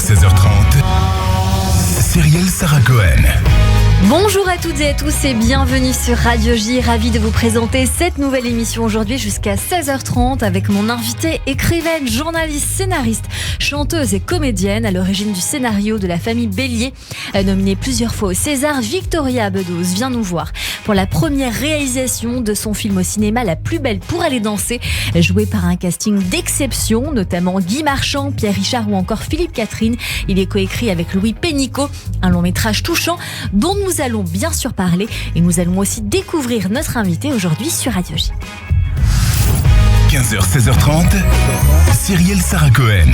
16h30, Cyrielle Sarah Cohen. Bonjour à toutes et à tous et bienvenue sur Radio J. Ravi de vous présenter cette nouvelle émission aujourd'hui jusqu'à 16h30 avec mon invitée, écrivaine, journaliste, scénariste, chanteuse et comédienne à l'origine du scénario de La Famille Bélier. Nominée plusieurs fois au César, Victoria Bedos vient nous voir pour la première réalisation de son film au cinéma La Plus Belle pour aller danser, joué par un casting d'exception, notamment Guy Marchand, Pierre Richard ou encore Philippe Catherine. Il est coécrit avec Louis Pénicaud, un long métrage touchant dont nous allons bien sûr parler et nous allons aussi découvrir notre invité aujourd'hui sur Radio J. 15h, 16h30, Cyrielle Sarah Cohen.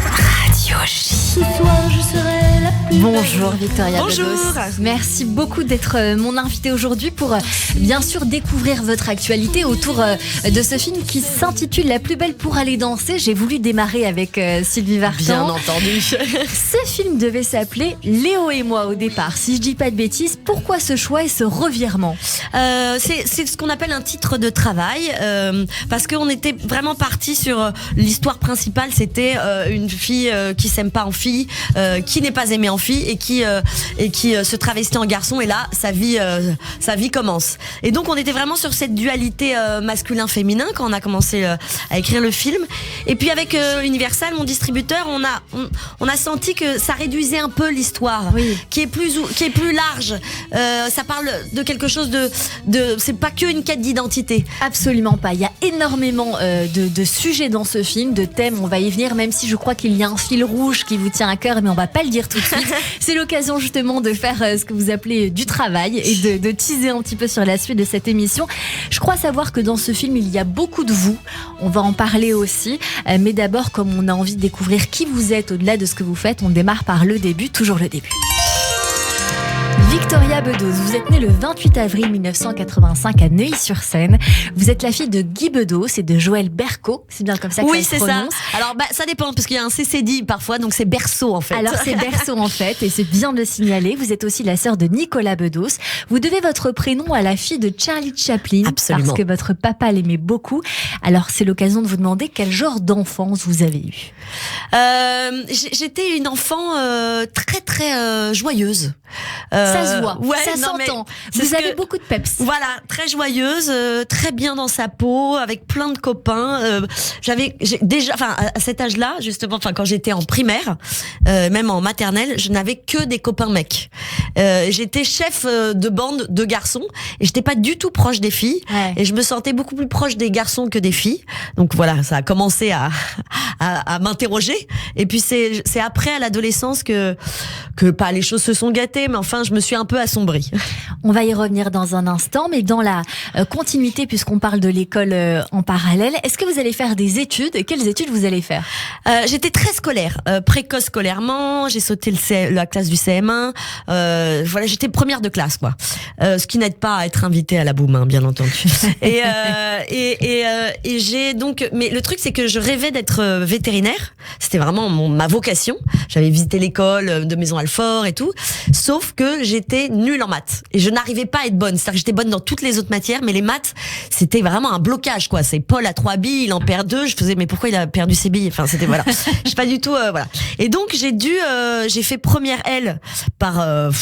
Radio J. Ce soir, je serai la plus belle. Bonjour Victoria Bonjour. Bedos. Merci beaucoup d'être mon invitée aujourd'hui pour bien sûr découvrir votre actualité autour de ce film qui s'intitule La Plus Belle pour aller danser. J'ai voulu démarrer avec Sylvie Vartan. Bien entendu. Ce film devait s'appeler Léo et moi au départ. Si je dis pas de bêtises, pourquoi ce choix et ce revirement ? C'est ce qu'on appelle un titre de travail parce qu'on était vraiment parti sur l'histoire principale. C'était une fille qui s'aime pas en fille, qui n'est pas aimée en fille et qui se travestit en garçon. Et là, sa vie commence. Et donc, on était vraiment sur cette dualité masculin-féminin quand on a commencé à écrire le film. Et puis avec Universal, mon distributeur, on a senti que ça réduisait un peu l'histoire, oui, qui est plus large. Ça parle de quelque chose de c'est pas que une quête d'identité. Absolument pas. Il y a énormément de sujets dans ce film, de thèmes. On va y venir, même si je crois qu'il y a un fil rouge qui vous tient à cœur, mais on va pas le dire tout de suite. C'est l'occasion justement de faire ce que vous appelez du travail et de teaser un petit peu sur la suite de cette émission. Je crois savoir que dans ce film, il y a beaucoup de vous. On va en parler aussi. Mais d'abord, comme on a envie de découvrir qui vous êtes au-delà de ce que vous faites, on démarre par le début, toujours le début. Victoria Bedos, vous êtes née le 28 avril 1985 à Neuilly-sur-Seine. Vous êtes la fille de Guy Bedos et de Joël Bercaud. C'est bien comme ça que oui, ça se prononce. prononce. Oui, c'est ça. Alors, ça dépend, parce qu'il y a un CCD parfois, donc c'est Berceau en fait. Alors, c'est Berceau en fait, et c'est bien de le signaler. Vous êtes aussi la sœur de Nicolas Bedos. Vous devez votre prénom à la fille de Charlie Chaplin. Absolument. Parce que votre papa l'aimait beaucoup. Alors, c'est l'occasion de vous demander quel genre d'enfance vous avez eu. J'étais une enfant très très joyeuse. Ça se voit, ouais, ça s'entend. Vous avez beaucoup de peps. Voilà, très joyeuse, très bien dans sa peau, avec plein de copains. J'ai déjà, enfin, à cet âge-là, justement, enfin, quand j'étais en primaire, même en maternelle, je n'avais que des copains mecs. J'étais chef de bande de garçons et j'étais pas du tout proche des filles. Ouais. Et je me sentais beaucoup plus proche des garçons que des filles. Donc voilà, ça a commencé à m'interroger. Et puis c'est après, à l'adolescence, que pas les choses se sont gâtées, mais enfin, je me suis un peu assombrie. On va y revenir dans un instant, mais dans la continuité, puisqu'on parle de l'école en parallèle, est-ce que vous allez faire des études ? Et quelles études vous allez faire ? J'étais très scolaire, précoce scolairement. J'ai sauté la classe du CM1. Voilà, j'étais première de classe, quoi. Ce qui n'aide pas à être invitée à la boum, hein, bien entendu. Et j'ai donc, mais le truc, c'est que je rêvais d'être vétérinaire. C'était vraiment ma vocation. J'avais visité l'école de Maison-Alfort et tout. Sauf que j'étais nulle en maths. Et je n'arrivais pas à être bonne. C'est-à-dire que j'étais bonne dans toutes les autres matières, mais les maths, c'était vraiment un blocage, quoi. C'est Paul a 3 billes, il en perd 2. Je faisais, mais pourquoi il a perdu ses billes? Enfin, c'était, voilà. Je sais pas du tout, voilà. Et donc, j'ai fait première L par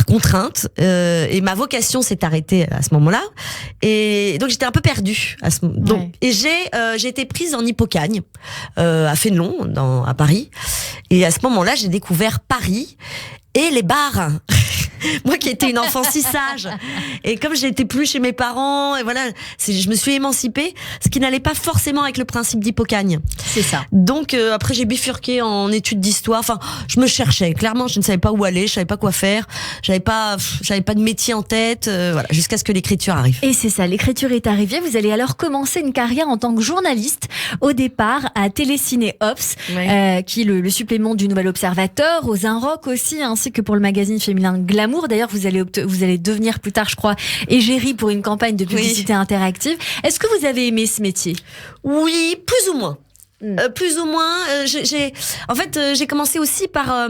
contrainte. Et ma vocation s'est arrêtée à ce moment-là. Et donc, j'étais un peu perdue donc, ouais. Et j'ai été prise en Hippocagne, à Fénelon, à Paris. Et à ce moment-là, j'ai découvert Paris et les bars. Moi qui étais une enfant si sage, et comme j'étais plus chez mes parents, et voilà, je me suis émancipée, ce qui n'allait pas forcément avec le principe d'Hippocagne. C'est ça. Donc après j'ai bifurqué en études d'histoire. Enfin, je me cherchais. Clairement, je ne savais pas où aller, je savais pas quoi faire, j'avais pas de métier en tête. Voilà, jusqu'à ce que l'écriture arrive. Et c'est ça, l'écriture est arrivée. Vous allez alors commencer une carrière en tant que journaliste, au départ à Téléciné Ops, Ouais. qui est le supplément du Nouvel Observateur, aux Inrock aussi, ainsi que pour le magazine féminin Glamour. D'ailleurs, vous allez devenir plus tard, je crois, égérie pour une campagne de publicité interactive. Est-ce que vous avez aimé ce métier ? Oui, plus ou moins. Plus ou moins. J'ai commencé aussi par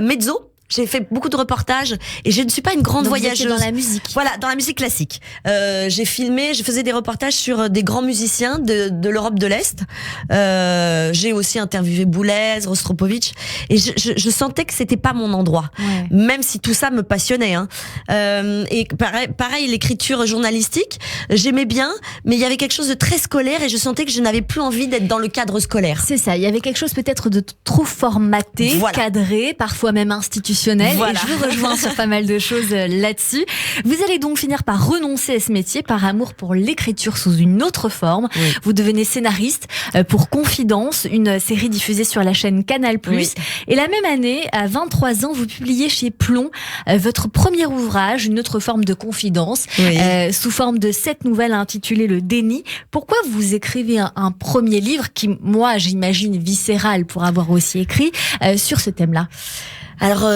mezzo. J'ai fait beaucoup de reportages et je ne suis pas une grande Donc voyageuse. vous étiez dans la musique. Voilà, dans la musique classique. Je faisais des reportages sur des grands musiciens de l'Europe de l'Est. J'ai aussi interviewé Boulez, Rostropovitch, et je sentais que c'était pas mon endroit, même si tout ça me passionnait. Et pareil, l'écriture journalistique, j'aimais bien, mais il y avait quelque chose de très scolaire et je sentais que je n'avais plus envie d'être dans le cadre scolaire. C'est ça, il y avait quelque chose peut-être de trop formaté, cadré, parfois même institutionnel. Voilà. Et je vous rejoins sur pas mal de choses là-dessus. Vous allez donc finir par renoncer à ce métier par amour pour l'écriture sous une autre forme. Oui. Vous devenez scénariste pour Confidence, une série diffusée sur la chaîne Canal+. Oui. Et la même année, à 23 ans, vous publiez chez Plomb votre premier ouvrage, une autre forme de confidence, sous forme de 7 nouvelles intitulées Le Déni. Pourquoi vous écrivez un premier livre qui, moi, j'imagine viscéral pour avoir aussi écrit sur ce thème-là? Alors,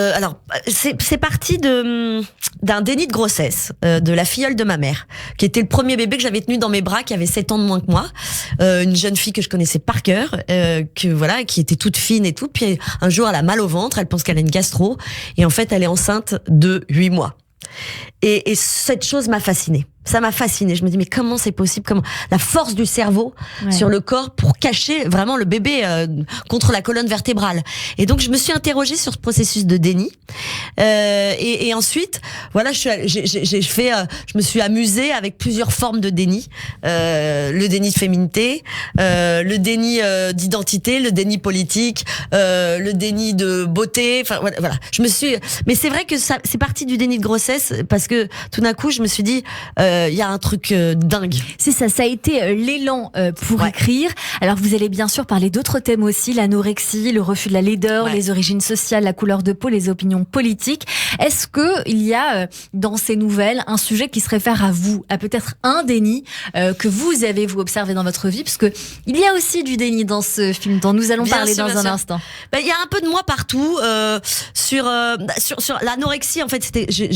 c'est parti d'un déni de grossesse de la filleule de ma mère, qui était le premier bébé que j'avais tenu dans mes bras, qui avait 7 ans de moins que moi, une jeune fille que je connaissais par cœur, qui était toute fine et tout. Puis un jour, elle a mal au ventre, elle pense qu'elle a une gastro, et en fait, elle est enceinte de 8 mois. Et cette chose m'a fascinée. Ça m'a fascinée. Je me dis, mais comment c'est possible? Comment la force du cerveau sur le corps pour cacher vraiment le bébé contre la colonne vertébrale. Et donc, je me suis interrogée sur ce processus de déni. Et ensuite, voilà, je me suis amusée avec plusieurs formes de déni. Le déni de féminité, le déni d'identité, le déni politique, le déni de beauté. Enfin, voilà. Mais c'est vrai que c'est parti du déni de grossesse parce que tout d'un coup, je me suis dit, il y a un truc dingue. C'est ça, ça a été l'élan pour écrire. Alors vous allez bien sûr parler d'autres thèmes aussi, l'anorexie, le refus de la laideur, les origines sociales, la couleur de peau, les opinions politiques. Est-ce que il y a dans ces nouvelles un sujet qui se réfère à vous, à peut-être un déni que vous avez observé dans votre vie, parce que il y a aussi du déni dans ce film dont nous allons parler dans un instant. Il y a un peu de moi partout sur l'anorexie. En fait,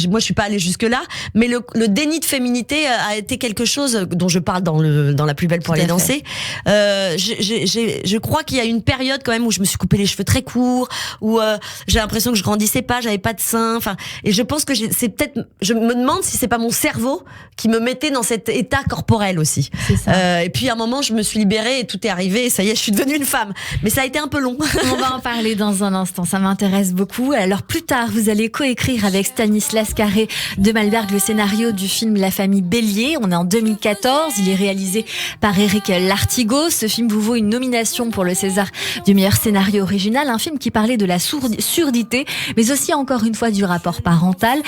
moi je suis pas allée jusque là, mais le déni de féminité a été quelque chose dont je parle dans La plus belle pour aller danser. Je crois qu'il y a une période quand même où je me suis coupé les cheveux très courts, où j'ai l'impression que je grandissais pas, j'avais pas de seins. Enfin, et je pense que je me demande si c'est pas mon cerveau qui me mettait dans cet état corporel aussi. C'est ça. Et puis à un moment, je me suis libérée et tout est arrivé. Et ça y est, je suis devenue une femme. Mais ça a été un peu long. On va en parler dans un instant. Ça m'intéresse beaucoup. Alors plus tard, vous allez coécrire avec Stanislas Carré de Malberg le scénario du film La famille Bélier. On est en 2014. Il est réalisé par Éric Lartigot. Ce film vous vaut une nomination pour le César du meilleur scénario original. Un film qui parlait de la surdité, mais aussi encore une fois du rapport parental.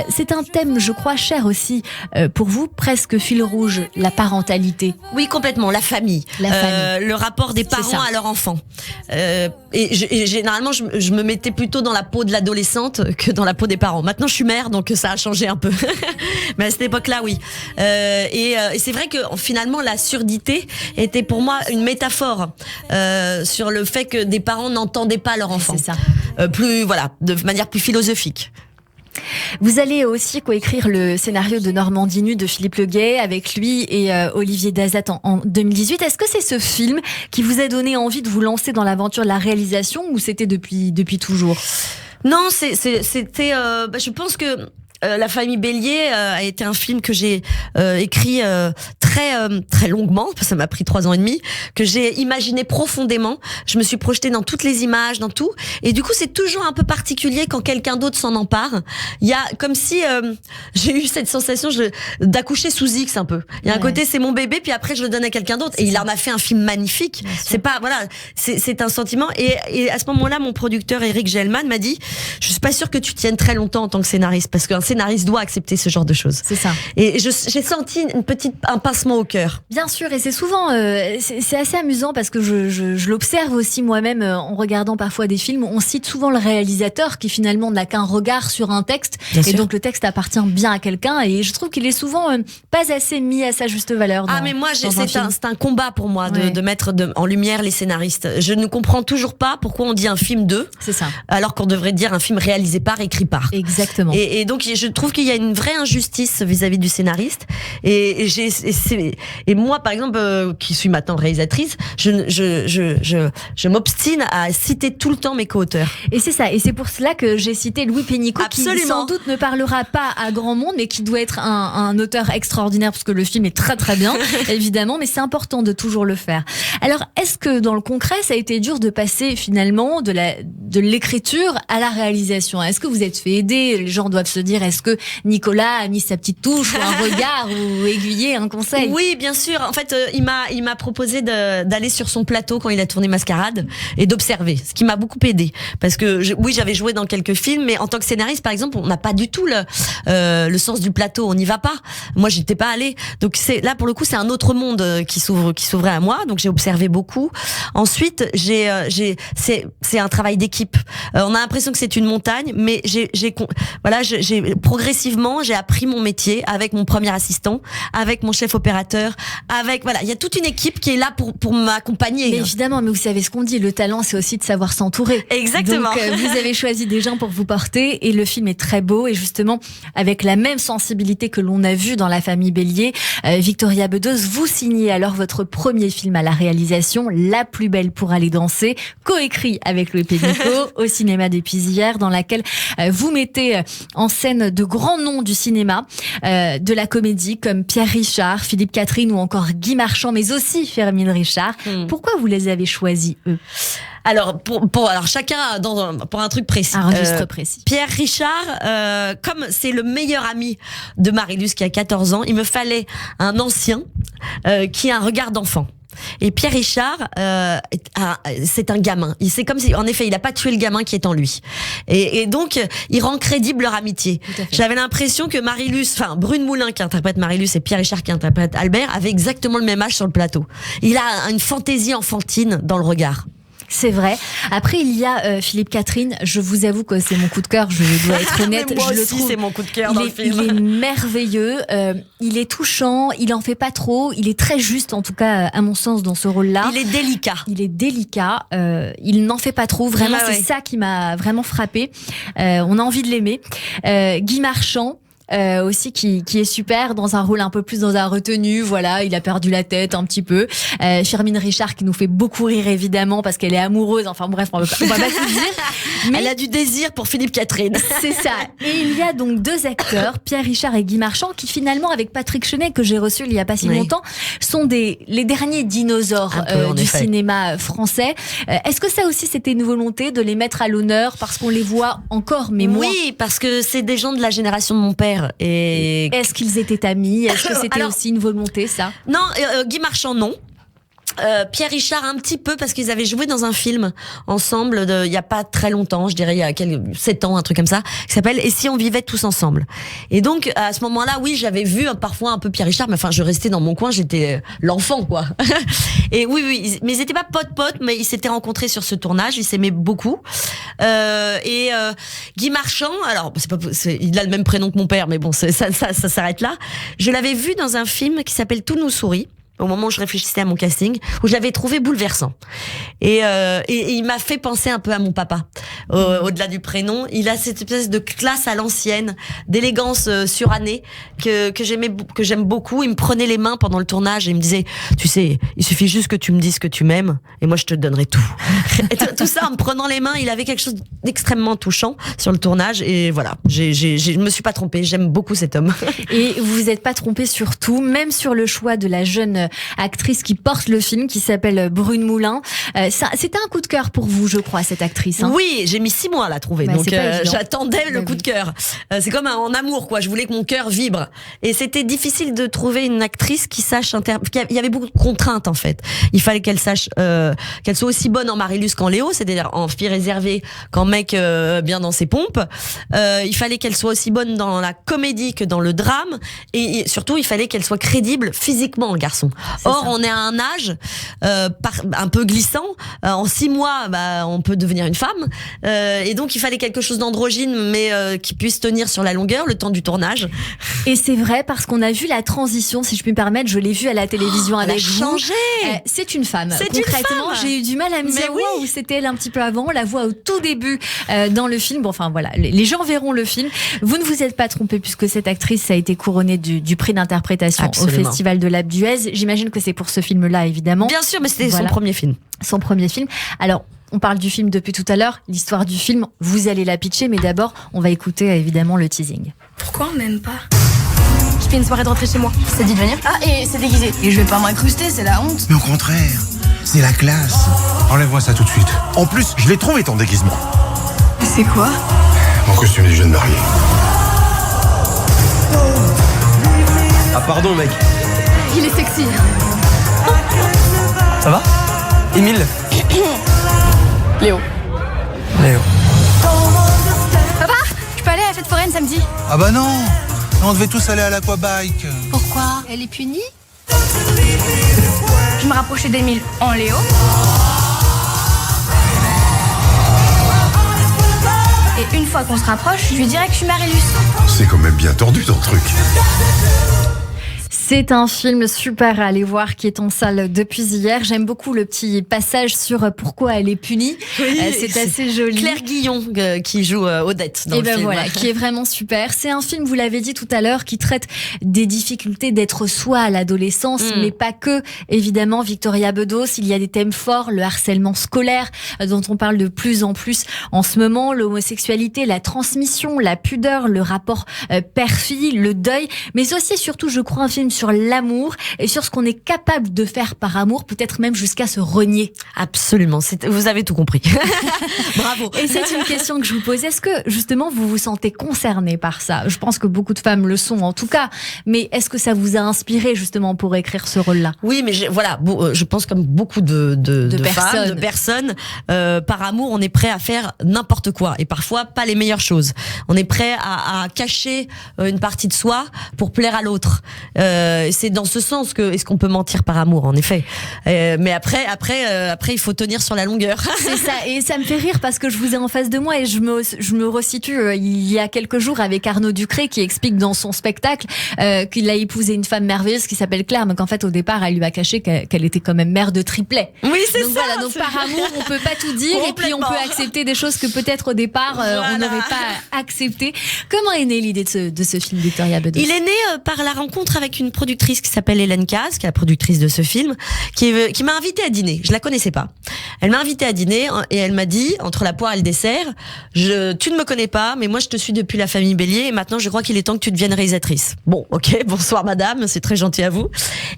C'est un thème, je crois, cher aussi pour vous, presque fil rouge, la parentalité. Oui, complètement. La famille. Le rapport des parents à leur enfant. Et généralement, je me mettais plutôt dans la peau de l'adolescente que dans la peau des parents. Maintenant, je suis mère, donc ça a changé un peu. Mais à cette époque-là, oui. Et c'est vrai que finalement, la surdité était pour moi une métaphore sur le fait que des parents n'entendaient pas leur enfant. C'est ça. De manière plus philosophique. Vous allez aussi coécrire le scénario de Normandie nue de Philippe Leguet avec lui et Olivier Dazat en 2018. Est-ce que c'est ce film qui vous a donné envie de vous lancer dans l'aventure de la réalisation ou c'était depuis toujours? Non, c'était. Je pense que La famille Bélier a été un film que j'ai écrit très longuement, parce que ça m'a pris 3 ans et demi, que j'ai imaginé profondément. Je me suis projetée dans toutes les images, dans tout. Et du coup, c'est toujours un peu particulier quand quelqu'un d'autre s'en empare. Il y a comme si j'ai eu cette sensation d'accoucher sous X un peu. Il y a un côté, c'est mon bébé, puis après je le donne à quelqu'un d'autre. Et il en a fait un film magnifique. C'est pas, voilà, c'est un sentiment. Et à ce moment-là, mon producteur Eric Gelman m'a dit, je suis pas sûre que tu tiennes très longtemps en tant que scénariste, parce qu'un scénariste doit accepter ce genre de choses. C'est ça. Et j'ai senti un pincement au cœur. Bien sûr, et c'est souvent, c'est assez amusant parce que je l'observe aussi moi-même en regardant parfois des films. On cite souvent le réalisateur qui finalement n'a qu'un regard sur un texte, bien sûr. Donc le texte appartient bien à quelqu'un. Et je trouve qu'il est souvent pas assez mis à sa juste valeur. Mais moi, c'est un combat pour moi de mettre en lumière les scénaristes. Je ne comprends toujours pas pourquoi on dit un film d'eux. C'est ça. Alors qu'on devrait dire un film réalisé par, écrit par. Exactement. Et donc je trouve qu'il y a une vraie injustice vis-à-vis du scénariste. Et moi, par exemple, qui suis maintenant réalisatrice, je m'obstine à citer tout le temps mes co-auteurs. Et c'est ça. Et c'est pour cela que j'ai cité Louis Pénicaud, Absolument. qui sans doute ne parlera pas à grand monde, mais qui doit être un auteur extraordinaire, parce que le film est très très bien, évidemment, mais c'est important de toujours le faire. Alors, est-ce que dans le concret, ça a été dur de passer finalement de l'écriture à la réalisation? Est-ce que vous êtes fait aider? Les gens doivent se dire, est-ce que Nicolas a mis sa petite touche, ou un regard, ou aiguillé, un conseil? Oui, bien sûr. En fait, il m'a proposé d'aller sur son plateau quand il a tourné Mascarade et d'observer, ce qui m'a beaucoup aidé. Parce que oui, j'avais joué dans quelques films, mais en tant que scénariste, par exemple, on n'a pas du tout le sens du plateau. On n'y va pas. Moi, j'étais pas allée. Donc là, pour le coup, c'est un autre monde qui s'ouvrait à moi. Donc j'ai observé beaucoup. Ensuite, c'est un travail d'équipe. On a l'impression que c'est une montagne, mais progressivement, j'ai appris mon métier avec mon premier assistant, avec mon chef opérateur, il y a toute une équipe qui est là pour m'accompagner. Mais évidemment, mais vous savez ce qu'on dit, le talent, c'est aussi de savoir s'entourer. Exactement. Donc, vous avez choisi des gens pour vous porter, et le film est très beau, et justement, avec la même sensibilité que l'on a vu dans La Famille Bélier, Victoria Bedos, vous signez alors votre premier film à la réalisation, La plus belle pour aller danser, coécrit avec Louis Pénicaud au cinéma des Pisières, dans laquelle vous mettez en scène de grands noms du cinéma, de la comédie, comme Pierre Richard, Philippe Catherine ou encore Guy Marchand, mais aussi Firmin Richard. Pourquoi vous les avez choisis, eux? Alors, alors chacun pour un truc précis. Un registre précis. Pierre Richard, comme c'est le meilleur ami de Marie-Luce qui a 14 ans, il me fallait un ancien qui a un regard d'enfant. Et Pierre Richard, c'est un gamin. C'est comme si, en effet, il a pas tué le gamin qui est en lui. Et donc, il rend crédible leur amitié. J'avais l'impression que Brune Moulin qui interprète Marie-Luce et Pierre Richard qui interprète Albert avaient exactement le même âge sur le plateau. Il a une fantaisie enfantine dans le regard. C'est vrai. Après, il y a Philippe Catherine. Je vous avoue que c'est mon coup de cœur. Je dois être honnête. Mais moi je aussi, le trouve. C'est mon coup de cœur dans le film. Il est merveilleux. Il est touchant. Il en fait pas trop. Il est très juste, en tout cas, à mon sens, dans ce rôle-là. Il est délicat. Il n'en fait pas trop. Vraiment, c'est ça qui m'a vraiment frappé. On a envie de l'aimer. Guy Marchand. Aussi qui est super dans un rôle un peu plus dans un retenu, voilà, il a perdu la tête un petit peu. Firmin Richard qui nous fait beaucoup rire évidemment parce qu'elle est amoureuse, enfin bref, on va pas tout dire. Mais elle a du désir pour Philippe Catherine. C'est ça. Et il y a donc deux acteurs, Pierre Richard et Guy Marchand, qui finalement avec Patrick Chenet que j'ai reçu il y a pas si longtemps, sont les derniers dinosaures du cinéma français. Est-ce que ça aussi c'était une volonté de les mettre à l'honneur parce qu'on les voit encore mais moins? Oui, parce que c'est des gens de la génération de mon père. Et est-ce qu'ils étaient amis? Est-ce que c'était aussi une volonté, ça? Non, Guy Marchand, non. Pierre Richard un petit peu parce qu'ils avaient joué dans un film ensemble il y a pas très longtemps, je dirais il y a 7 ans, un truc comme ça, qui s'appelle Et si on vivait tous ensemble. Et donc à ce moment-là, oui, j'avais vu parfois un peu Pierre Richard, mais enfin je restais dans mon coin, j'étais l'enfant quoi. Et oui, mais ils étaient pas potes, mais ils s'étaient rencontrés sur ce tournage, ils s'aimaient beaucoup. Guy Marchand, alors il a le même prénom que mon père, mais bon, ça s'arrête là. Je l'avais vu dans un film qui s'appelle Tout nous sourit, au moment où je réfléchissais à mon casting, où je l'avais trouvé bouleversant. Et il m'a fait penser un peu à mon papa. Au-delà du prénom, il a cette espèce de classe à l'ancienne, d'élégance surannée que j'aime beaucoup. Il me prenait les mains pendant le tournage et il me disait, tu sais, il suffit juste que tu me dises que tu m'aimes et moi je te donnerai tout. Et tout ça en me prenant les mains, il avait quelque chose d'extrêmement touchant sur le tournage et voilà, je me suis pas trompée, j'aime beaucoup cet homme. Et vous vous êtes pas trompée sur tout, même sur le choix de la jeune actrice qui porte le film, qui s'appelle Brune Moulin. C'était un coup de cœur pour vous, je crois, cette actrice. Hein. Oui, j'ai mis 6 mois à la trouver, donc j'attendais le coup de cœur. C'est comme en amour, quoi. Je voulais que mon cœur vibre. Et c'était difficile de trouver une actrice qui sache il y avait beaucoup de contraintes, en fait. Il fallait qu'elle sache, qu'elle soit aussi bonne en Marie-Luce qu'en Léo, c'est-à-dire en fille réservée qu'en mec bien dans ses pompes. Il fallait qu'elle soit aussi bonne dans la comédie que dans le drame. Et surtout, il fallait qu'elle soit crédible physiquement, le garçon. Or, on est à un âge un peu glissant. En 6 mois, on peut devenir une femme. Et donc, il fallait quelque chose d'androgyne, mais qui puisse tenir sur la longueur, le temps du tournage. Et c'est vrai, parce qu'on a vu la transition, si je puis me permettre, je l'ai vue à la télévision avec elle a vous. changé. C'est une femme. C'est une Concrètement, femme. j'ai eu du mal à me dire oui. où c'était elle un petit peu avant. On la voit au tout début dans le film. Bon, enfin voilà, les gens verront le film. Vous ne vous êtes pas trompé, puisque cette actrice a été couronnée du prix d'interprétation Absolument. au Festival de l'Alpe d'Huez. J'imagine que c'est pour ce film-là, évidemment. Bien sûr, mais c'était Voilà. son premier film. Son premier film. Alors, on parle du film depuis tout à l'heure. L'histoire du film, vous allez la pitcher, mais d'abord, on va écouter évidemment le teasing. Pourquoi on m'aime pas? Je fais une soirée de rentrer chez moi. Ça dit de venir? Ah, et c'est déguisé. Et je vais pas m'incruster, c'est la honte. Mais au contraire, c'est la classe. Enlève-moi ça tout de suite. En plus, je l'ai trouvé ton déguisement. C'est quoi? Mon costume du jeune marié. Ah pardon mec, Il est sexy. ça va Émile Léo. Léo. Papa, je peux aller à la fête foraine samedi? Ah bah non, on devait tous aller à l'aquabike. Pourquoi? Elle est punie? Je me rapprochais d'Émile en Léo. Et une fois qu'on se rapproche, je lui dirai que je suis Marilus. C'est quand même bien tordu ton truc. C'est un film super à aller voir qui est en salle depuis hier. J'aime beaucoup le petit passage sur pourquoi elle est punie. C'est assez joli. Claire Guillon qui joue Odette dans Et le ben film. voilà, qui est vraiment super. C'est un film, vous l'avez dit tout à l'heure, qui traite des difficultés d'être soi à l'adolescence, mais pas que. Évidemment, Victoria Bedos, il y a des thèmes forts, le harcèlement scolaire, dont on parle de plus en plus en ce moment, l'homosexualité, la transmission, la pudeur, le rapport père-fille, le deuil, mais aussi et surtout, je crois, un film sur l'amour et sur ce qu'on est capable de faire par amour, peut-être même jusqu'à se renier. Absolument, vous avez tout compris. Bravo. Et c'est une question que je vous pose. Est-ce que justement vous vous sentez concerné par ça? Je pense que beaucoup de femmes le sont en tout cas, mais est-ce que ça vous a inspiré justement pour écrire ce rôle-là? Oui, mais je pense comme beaucoup de femmes, de personnes, par amour, on est prêt à faire n'importe quoi et parfois pas les meilleures choses. On est prêt à cacher une partie de soi pour plaire à l'autre. C'est dans ce sens que est-ce qu'on peut mentir par amour, en effet. Mais après, il faut tenir sur la longueur. C'est ça, et ça me fait rire parce que je vous ai en face de moi et je me resitue il y a quelques jours avec Arnaud Ducré qui explique dans son spectacle qu'il a épousé une femme merveilleuse qui s'appelle Claire, mais qu'en fait au départ elle lui a caché qu'elle était quand même mère de triplets. Oui, c'est donc ça. Voilà, donc par amour on peut pas tout dire et puis on peut accepter des choses que peut-être au départ on n'aurait pas accepté. Comment est née l'idée de ce film, Victoria Bedos? Il est né par la rencontre avec une productrice qui s'appelle Hélène Caz, qui est la productrice de ce film, qui m'a invitée à dîner. Je la connaissais pas. Elle m'a invitée à dîner et elle m'a dit, entre la poire et le dessert, tu ne me connais pas, mais moi je te suis depuis La Famille Bélier et maintenant je crois qu'il est temps que tu deviennes réalisatrice. Bon, ok, bonsoir madame, c'est très gentil à vous.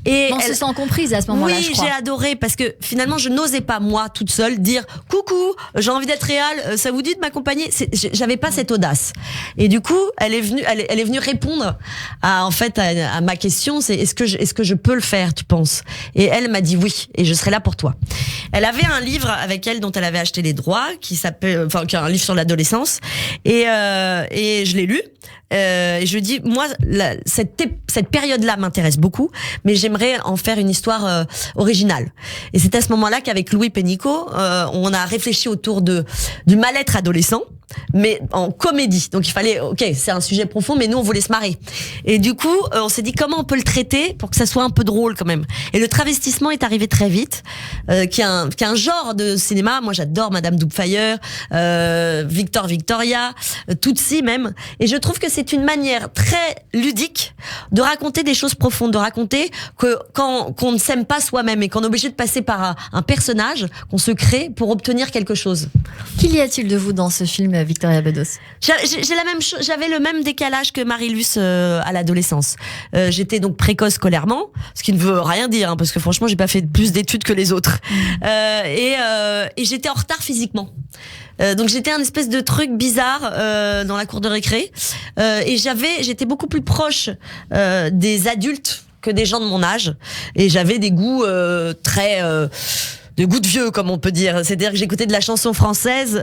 Et on se sent comprise à ce moment-là, oui, je crois. j'ai adoré parce que finalement je n'osais pas moi toute seule dire coucou, j'ai envie d'être réal, ça vous dit de m'accompagner? J'avais pas cette audace. Et du coup, elle est venue répondre à ma question, c'est est-ce que je peux le faire, tu penses? Et elle m'a dit oui, et je serai là pour toi. Elle avait un livre avec elle dont elle avait acheté les droits, qui est un livre sur l'adolescence, et je l'ai lu. Et je dis, moi, cette période-là m'intéresse beaucoup, mais j'aimerais en faire une histoire originale. Et c'est à ce moment-là qu'avec Louis Pénicaud, on a réfléchi autour du mal-être adolescent, mais en comédie. Donc il fallait, ok, c'est un sujet profond, mais nous on voulait se marrer. Et du coup, on s'est dit comment on peut le traiter pour que ça soit un peu drôle quand même. Et le travestissement est arrivé très vite, qui est un genre de cinéma. Moi j'adore Madame Doubtfire, Victoria, Tootsie même. Et je trouve que c'est une manière très ludique de raconter des choses profondes, de raconter que qu'on ne s'aime pas soi-même et qu'on est obligé de passer par un personnage qu'on se crée pour obtenir quelque chose. Qu'il y a-t-il de vous dans ce film, Victoria Bedos? J'ai la même chose, j'avais le même décalage que Marilus à l'adolescence. J'étais donc précoce scolairement, ce qui ne veut rien dire, hein, parce que franchement, j'ai pas fait plus d'études que les autres. Et j'étais en retard physiquement. Donc j'étais un espèce de truc bizarre dans la cour de récré. Et j'étais beaucoup plus proche des adultes que des gens de mon âge. Et j'avais des goûts très goût de vieux, comme on peut dire. C'est-à-dire que j'écoutais de la chanson française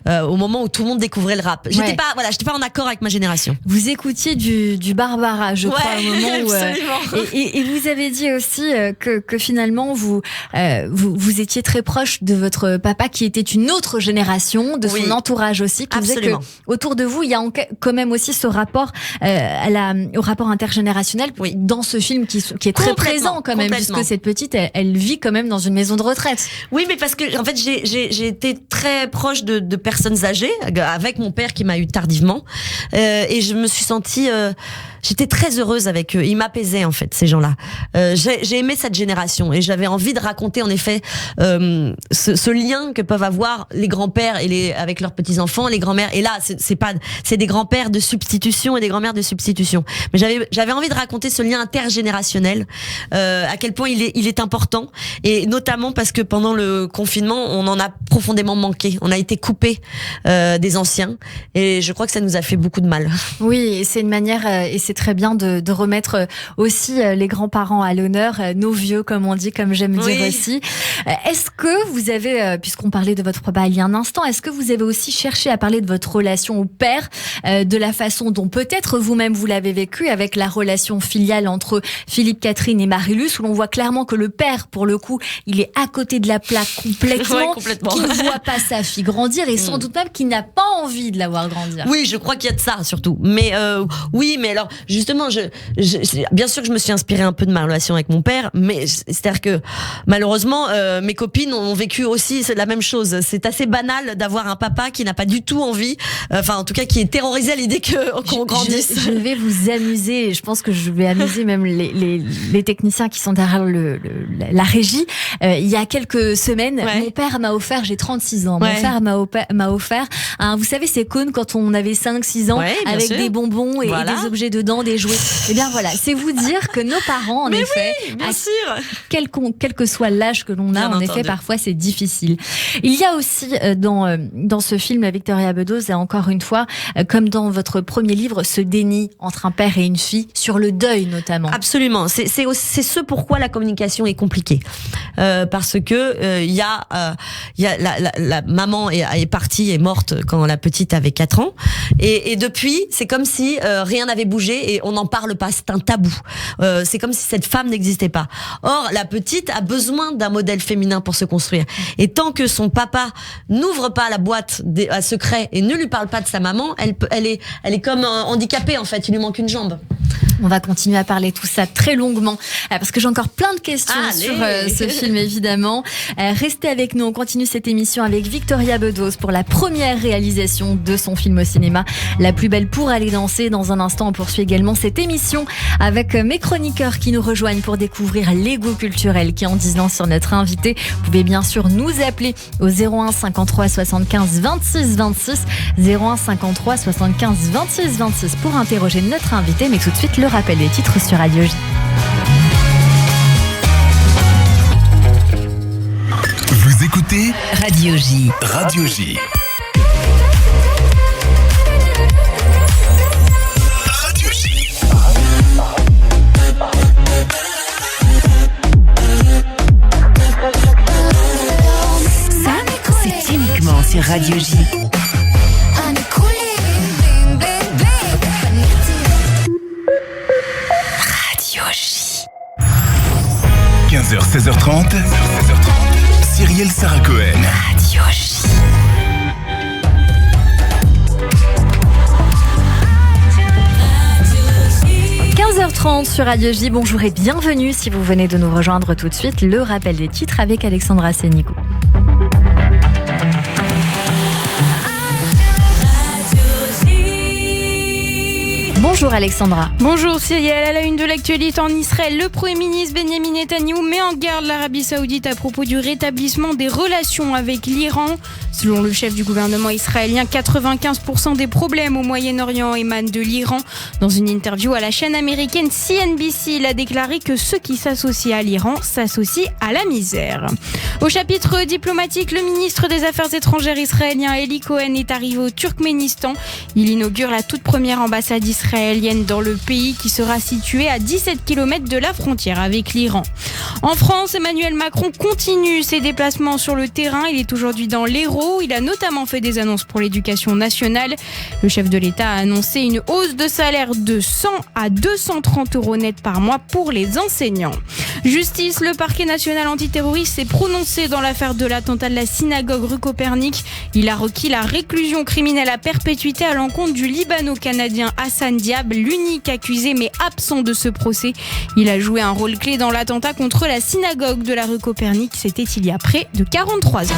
au moment où tout le monde découvrait le rap. J'étais pas en accord avec ma génération. Vous écoutiez du Barbara, je crois, au moment où absolument. Et vous avez dit aussi que finalement vous étiez très proche de votre papa, qui était une autre génération, de son entourage aussi, qui faisait que autour de vous il y a quand même aussi ce rapport au rapport intergénérationnel dans ce film qui est très présent quand même, puisque cette petite elle vit quand même dans une maison de retraite. Oui, mais parce que en fait j'ai été très proche de personnes âgées avec mon père qui m'a eu tardivement et je me suis sentie j'étais très heureuse avec eux. Ils m'apaisaient en fait, ces gens-là. J'ai aimé cette génération et j'avais envie de raconter en effet ce lien que peuvent avoir les grands-pères avec leurs petits-enfants, les grands-mères. Et là, c'est des grands-pères de substitution et des grands-mères de substitution. Mais j'avais envie de raconter ce lien intergénérationnel, à quel point il est important, et notamment parce que pendant le confinement, on en a profondément manqué. On a été coupés des anciens et je crois que ça nous a fait beaucoup de mal. Oui, et c'est une manière, et c'est très bien de remettre aussi les grands-parents à l'honneur, nos vieux comme on dit, comme j'aime dire aussi. Est-ce que vous avez, puisqu'on parlait de votre papa il y a un instant, est-ce que vous avez aussi cherché à parler de votre relation au père, de la façon dont peut-être vous-même vous l'avez vécu, avec la relation filiale entre Philippe Catherine et Marie-Luce, où l'on voit clairement que le père, pour le coup, il est à côté de la plaque complètement. Qui ne voit pas sa fille grandir et sans doute même qui n'a pas envie de la voir grandir. Oui, je crois qu'il y a de ça surtout. Mais oui, mais alors justement, bien sûr que je me suis inspirée un peu de ma relation avec mon père, mais c'est-à-dire que malheureusement, mes copines ont vécu aussi la même chose. C'est assez banal d'avoir un papa qui n'a pas du tout envie, enfin en tout cas qui est terrorisé à l'idée qu'on grandisse. Je vais vous amuser, et je pense que je vais amuser même les techniciens qui sont derrière la régie. Il y a quelques semaines, mon père m'a offert, j'ai 36 ans, mon père m'a offert vous savez ces cônes quand on avait 5-6 ans, avec des bonbons et des objets dedans, des jouets. Et bien voilà, c'est vous dire que nos parents, en effet, quel que soit l'âge que l'on a, effet, parfois c'est difficile. Il y a aussi dans ce film Victoria Bedos, et encore une fois, comme dans votre premier livre, ce déni entre un père et une fille, sur le deuil notamment. Absolument, c'est ce pourquoi la communication est compliquée, parce que il y a la maman est partie, est morte quand la petite avait 4 ans, et depuis c'est comme si rien n'avait bougé et on n'en parle pas, c'est un tabou. C'est comme si cette femme n'existait pas. Or la petite a besoin d'un modèle féminin pour se construire, et tant que son papa n'ouvre pas la boîte à secret et ne lui parle pas de sa maman, elle est comme handicapée en fait, il lui manque une jambe. On va continuer à parler tout ça très longuement, parce que j'ai encore plein de questions sur ce film évidemment. Restez avec nous, on continue cette émission avec Victoria Bedos pour la première réalisation de son film au cinéma, La plus belle pour aller danser. Dans un instant, on poursuit également cette émission avec mes chroniqueurs qui nous rejoignent pour découvrir les goûts culturels qui en disent long sur notre invité. Vous pouvez bien sûr nous appeler au 01 53 75 26 26, 01 53 75 26 26 pour interroger notre invité, mais tout de suite le rappel des titres sur Radio J. Vous écoutez Radio J. Radio J. Radio J. Ça, c'est uniquement sur Radio J. Radio J. 15h, 16h30. Cyrielle Sarah Cohen. Radio J. Sur Radio J, bonjour et bienvenue si vous venez de nous rejoindre tout de suite. Le rappel des titres avec Alexandra Sénico. Bonjour Alexandra. Bonjour Cyrielle, à la une de l'actualité en Israël, le Premier ministre Benjamin Netanyahou met en garde l'Arabie Saoudite à propos du rétablissement des relations avec l'Iran. Selon le chef du gouvernement israélien, 95% des problèmes au Moyen-Orient émanent de l'Iran. Dans une interview à la chaîne américaine CNBC, il a déclaré que ceux qui s'associent à l'Iran s'associent à la misère. Au chapitre diplomatique, le ministre des Affaires étrangères israélien Eli Cohen est arrivé au Turkménistan. Il inaugure la toute première ambassade israélienne israélienne dans le pays qui sera situé à 17 km de la frontière avec l'Iran. En France, Emmanuel Macron continue ses déplacements sur le terrain. Il est aujourd'hui dans l'Hérault. Il a notamment fait des annonces pour l'éducation nationale. Le chef de l'État a annoncé une hausse de salaire de 100 à 230 € net par mois pour les enseignants. Justice, le parquet national antiterroriste s'est prononcé dans l'affaire de l'attentat de la synagogue rue Copernic. Il a requis la réclusion criminelle à perpétuité à l'encontre du Libano-Canadien Hassan Diab, l'unique accusé mais absent de ce procès. Il a joué un rôle clé dans l'attentat contre la synagogue de la rue Copernic. C'était il y a près de 43 ans.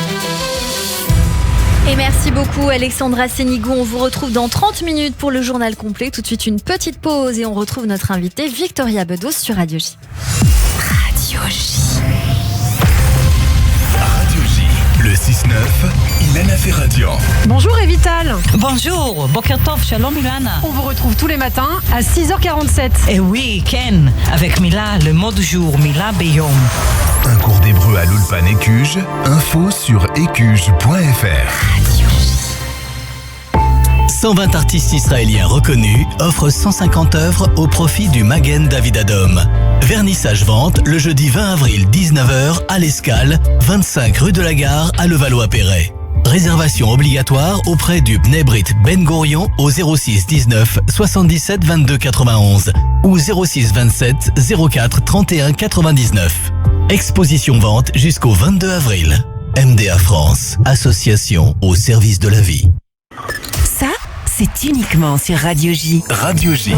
Et merci beaucoup Alexandra Sénigou. On vous retrouve dans 30 minutes pour le journal complet. Tout de suite une petite pause et on retrouve notre invitée Victoria Bedos sur Radio J. Radio J. Radio J. Le 6-9, Ilana Ferradian. Bonjour Evital. Bonjour, Boker Tov, Shalom Ilana. On vous retrouve tous les matins à 6h47. Et oui, Ken, avec Mila, le mot du jour, Mila Beyom. Un cours d'hébreu à l'Ulpan Écuge, info sur écuge.fr. 120 artistes israéliens reconnus offrent 150 œuvres au profit du Magen David Adom. Vernissage vente le jeudi 20 avril 19h à l'Escale, 25 rue de la Gare à Levallois-Perret. Réservation obligatoire auprès du Bnei Brit Ben Gurion au 06 19 77 22 91 ou 06 27 04 31 99. Exposition vente jusqu'au 22 avril. MDA France, association au service de la vie. Ça, c'est uniquement sur Radio J. Radio J.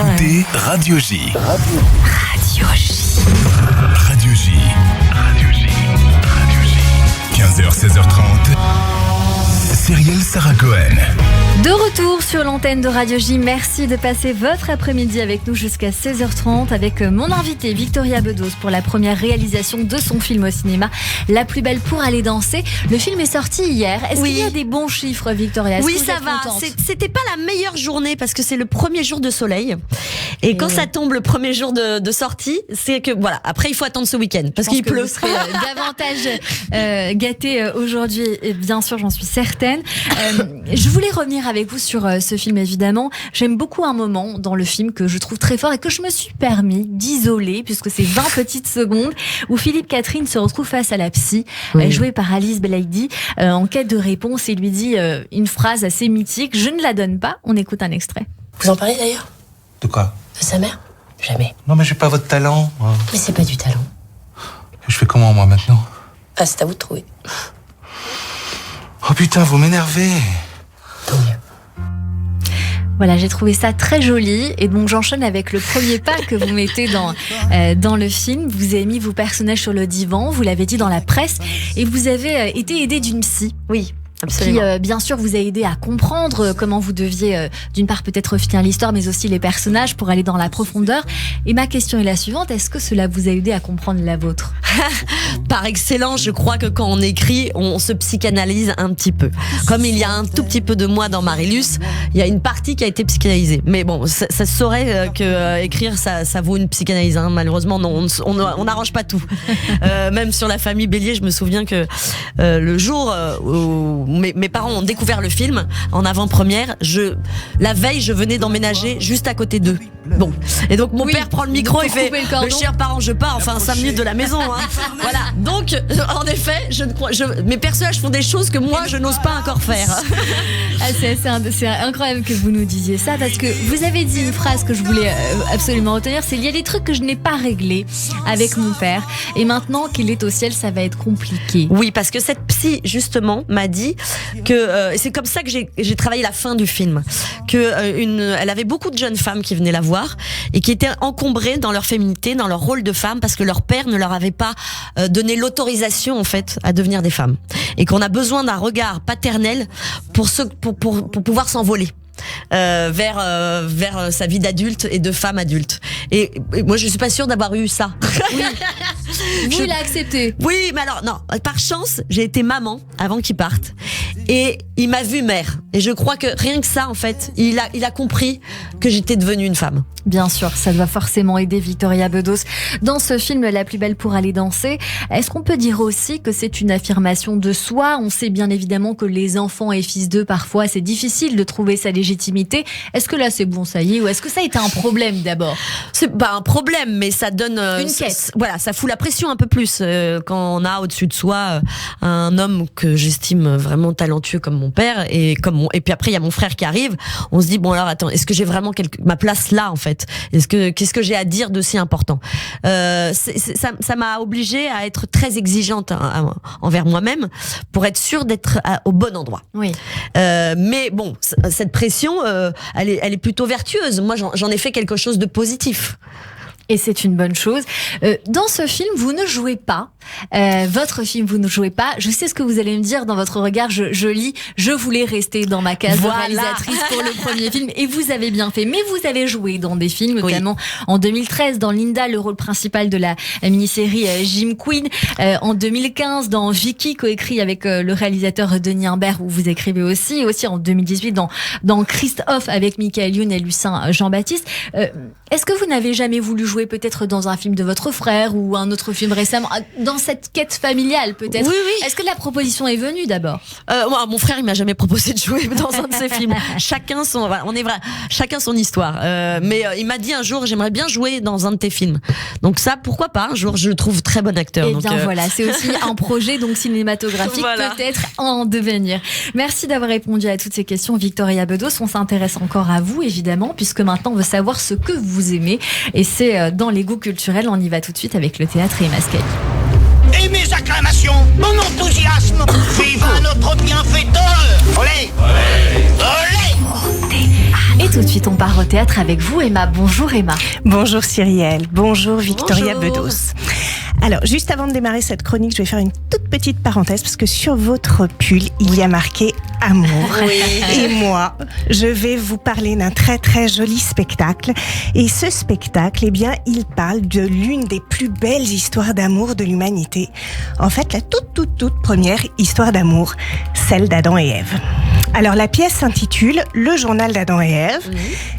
Écoutez Radio J. Radio J. Radio J. Radio J. Radio J. 15h, 16h30. Cyrielle Sarah Cohen. De retour sur l'antenne de Radio J, merci de passer votre après-midi avec nous jusqu'à 16h30 avec mon invitée Victoria Bedos pour la première réalisation de son film au cinéma, La plus belle pour aller danser. Le film est sorti hier. Est-ce qu'il y a des bons chiffres, Victoria? Oui, ça va. C'était pas la meilleure journée parce que c'est le premier jour de soleil. Et quand ça tombe le premier jour de sortie, c'est que voilà. Après, il faut attendre ce week-end parce qu'il pleut. Vous serez davantage gâtés aujourd'hui, et bien sûr, j'en suis certaine. Je voulais revenir avec vous sur ce film, évidemment. J'aime beaucoup un moment dans le film que je trouve très fort et que je me suis permis d'isoler, puisque c'est 20 petites secondes, où Philippe Catherine se retrouve face à la psy, jouée par Alice Belaïdi, en quête de réponse, et lui dit une phrase assez mythique. Je ne la donne pas. On écoute un extrait. Vous en parlez d'ailleurs? De quoi? De sa mère? Jamais. Non mais j'ai pas votre talent. Moi. Mais c'est pas du talent. Je fais comment moi maintenant? Ah, c'est à vous de trouver. Oh putain, vous m'énervez. Tant mieux. Voilà, j'ai trouvé ça très joli et donc j'enchaîne avec le premier pas que vous mettez dans le film. Vous avez mis vos personnages sur le divan, vous l'avez dit dans la presse, et vous avez été aidé d'une psy. Oui. Absolument. Qui, bien sûr, vous a aidé à comprendre comment vous deviez, d'une part, peut-être finir l'histoire, mais aussi les personnages pour aller dans la profondeur. Et ma question est la suivante, est-ce que cela vous a aidé à comprendre la vôtre? Par excellence, je crois que quand on écrit, on se psychanalyse un petit peu. Comme il y a un tout petit peu de moi dans Marilus, il y a une partie qui a été psychanalysée. Mais bon, ça se saurait que écrire, ça vaut une psychanalyse. Hein. Malheureusement, non, on n'arrange pas tout. Même sur la famille Bélier, je me souviens que le jour où mes parents ont découvert le film en avant-première, la veille, je venais d'emménager juste à côté d'eux. Bon. Et donc mon père prend le micro et fait le cher parent, je pars, enfin 5 minutes de la maison. Hein. Voilà. Donc, en effet, mes personnages font des choses que moi, je n'ose pas encore faire. C'est incroyable que vous nous disiez ça, parce que vous avez dit une phrase que je voulais absolument retenir, c'est: il y a des trucs que je n'ai pas réglés avec mon père, et maintenant qu'il est au ciel, ça va être compliqué. Oui, parce que cette psy, justement, m'a dit, que c'est comme ça que j'ai travaillé la fin du film, que elle avait beaucoup de jeunes femmes qui venaient la voir et qui étaient encombrées dans leur féminité, dans leur rôle de femme, parce que leur père ne leur avait pas donné l'autorisation en fait à devenir des femmes, et qu'on a besoin d'un regard paternel pour pouvoir s'envoler vers sa vie d'adulte et de femme adulte. Et moi, je suis pas sûre d'avoir eu ça. Oui. Vous l'avez accepté. Oui, mais alors non. Par chance, j'ai été maman avant qu'il parte, et il m'a vue mère. Et je crois que rien que ça, en fait, il a compris que j'étais devenue une femme. Bien sûr, ça doit forcément aider Victoria Bedos. Dans ce film, La plus belle pour aller danser, est-ce qu'on peut dire aussi que c'est une affirmation de soi? On sait bien évidemment que les enfants et fils d'eux, parfois, c'est difficile de trouver sa légitimité. Est-ce que là, c'est bon, ça y est, ou est-ce que ça a été un problème d'abord? C'est pas un problème, mais ça donne une quête. Voilà, ça fout la pression un peu plus quand on a au-dessus de soi un homme que j'estime vraiment talentueux comme mon père, et puis après il y a mon frère qui arrive. On se dit bon alors attends, est-ce que j'ai vraiment ma place là en fait? Qu'est-ce que j'ai à dire de si important? Ça m'a obligée à être très exigeante envers moi-même pour être sûre d'être au bon endroit. Oui. Mais bon, cette pression, elle est plutôt vertueuse. Moi, j'en ai fait quelque chose de positif. Et c'est une bonne chose. Dans ce film, vous ne jouez pas. Votre film, vous ne jouez pas. Je sais ce que vous allez me dire dans votre regard. Je lis. Je voulais rester dans ma case de réalisatrice pour le premier film. Et vous avez bien fait. Mais vous avez joué dans des films, notamment en 2013 dans Linda, le rôle principal de la mini-série Jim Queen. En 2015 dans Vicky, coécrit avec le réalisateur Denis Imbert, où vous écrivez aussi. Et aussi en 2018 dans Christophe avec Michael Youn et Lucien Jean-Baptiste. Est-ce que vous n'avez jamais voulu jouer peut-être dans un film de votre frère ou un autre film récemment, dans cette quête familiale peut-être? Oui, oui. Est-ce que la proposition est venue d'abord? Moi, mon frère, il m'a jamais proposé de jouer dans un de ses films. Chacun son histoire. Mais il m'a dit un jour, j'aimerais bien jouer dans un de tes films. Donc ça, pourquoi pas? Un jour, je le trouve très bon acteur. Et bien voilà, c'est aussi un projet donc cinématographique peut-être en devenir. Merci d'avoir répondu à toutes ces questions, Victoria Bedos. On s'intéresse encore à vous évidemment, puisque maintenant on veut savoir ce que vous aimez, et c'est dans les goûts culturels. On y va tout de suite avec le théâtre et Emma Sky. Et mes acclamations, mon enthousiasme, vive notre bienfaiteur. Olé, olé. Et tout de suite, on part au théâtre avec vous, Emma. Bonjour Emma. Bonjour Cyrielle, bonjour Victoria Bedos. Alors, juste avant de démarrer cette chronique, je vais faire une toute petite parenthèse parce que sur votre pull, il y a marqué amour. Oui. Et moi, je vais vous parler d'un très très joli spectacle. Et ce spectacle, eh bien, il parle de l'une des plus belles histoires d'amour de l'humanité. En fait, la toute première histoire d'amour, celle d'Adam et Ève. Alors, la pièce s'intitule Le journal d'Adam et Ève. Mmh.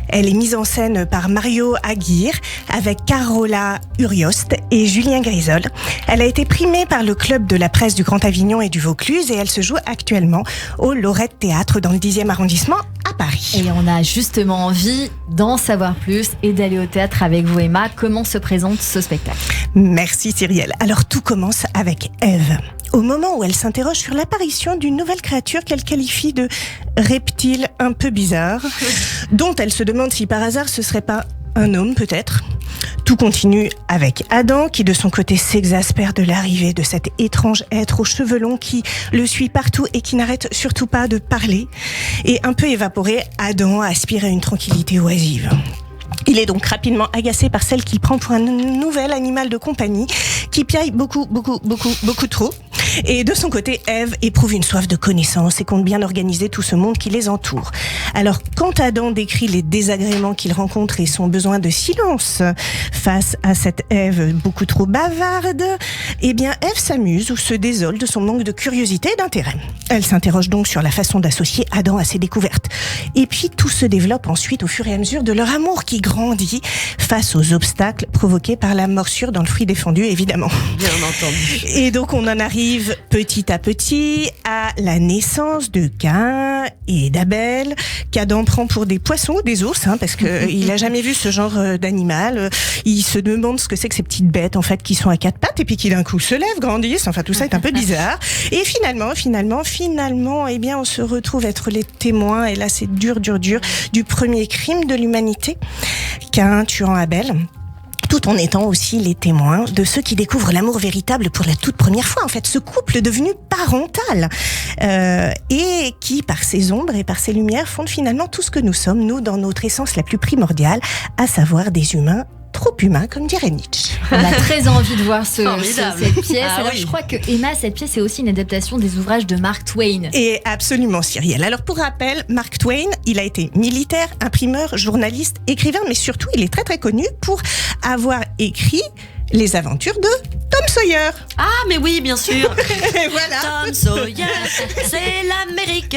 Elle est mise en scène par Mario Aguirre avec Carola Urioste et Julien Grisol. Elle a été primée par le Club de la presse du Grand Avignon et du Vaucluse, et elle se joue actuellement au Lorette Théâtre dans le 10e arrondissement à Paris. Et on a justement envie d'en savoir plus et d'aller au théâtre avec vous, Emma. Comment se présente ce spectacle? Merci Cyrielle. Alors tout commence avec Ève. Au moment où elle s'interroge sur l'apparition d'une nouvelle créature qu'elle qualifie de reptile un peu bizarre, dont elle se demande si par hasard ce serait pas un homme peut-être. Tout continue avec Adam qui de son côté s'exaspère de l'arrivée de cet étrange être aux cheveux longs qui le suit partout et qui n'arrête surtout pas de parler. Et un peu évaporé, Adam aspire à une tranquillité oisive. Il est donc rapidement agacé par celle qu'il prend pour un nouvel animal de compagnie qui piaille beaucoup trop. Et de son côté, Ève éprouve une soif de connaissance et compte bien organiser tout ce monde qui les entoure. Alors, quand Adam décrit les désagréments qu'il rencontre et son besoin de silence face à cette Ève beaucoup trop bavarde, eh bien, Ève s'amuse ou se désole de son manque de curiosité et d'intérêt. Elle s'interroge donc sur la façon d'associer Adam à ses découvertes. Et puis, tout se développe ensuite au fur et à mesure de leur amour qui grandit face aux obstacles provoqués par la morsure dans le fruit défendu, évidemment. Bien entendu. Et donc, on en arrive petit à petit à la naissance de Caïn et d'Abel, qu'Adam prend pour des poissons ou des ours, parce qu'il n'a jamais vu ce genre d'animal. Il se demande ce que c'est que ces petites bêtes, en fait, qui sont à quatre pattes et puis qui d'un coup se lèvent, grandissent. Enfin, tout ça est un peu bizarre. Et finalement, eh bien, on se retrouve être les témoins, et là, c'est dur, du premier crime de l'humanité, Caïn tuant Abel. tout en étant aussi les témoins de ceux qui découvrent l'amour véritable pour la toute première fois. En fait, ce couple devenu parental et qui, par ses ombres et par ses lumières, fonde finalement tout ce que nous sommes, nous, dans notre essence la plus primordiale, à savoir des humains trop humain, comme dirait Nietzsche. On a très envie de voir cette pièce. Ah, alors, oui. je crois que Emma, cette pièce est aussi une adaptation des ouvrages de Mark Twain. Et absolument, Cyrielle. Alors, pour rappel, Mark Twain, il a été militaire, imprimeur, journaliste, écrivain, mais surtout, il est très très connu pour avoir écrit les aventures de Tom Sawyer. Ah, mais oui, bien sûr. Et voilà. Tom Sawyer, c'est l'Amérique.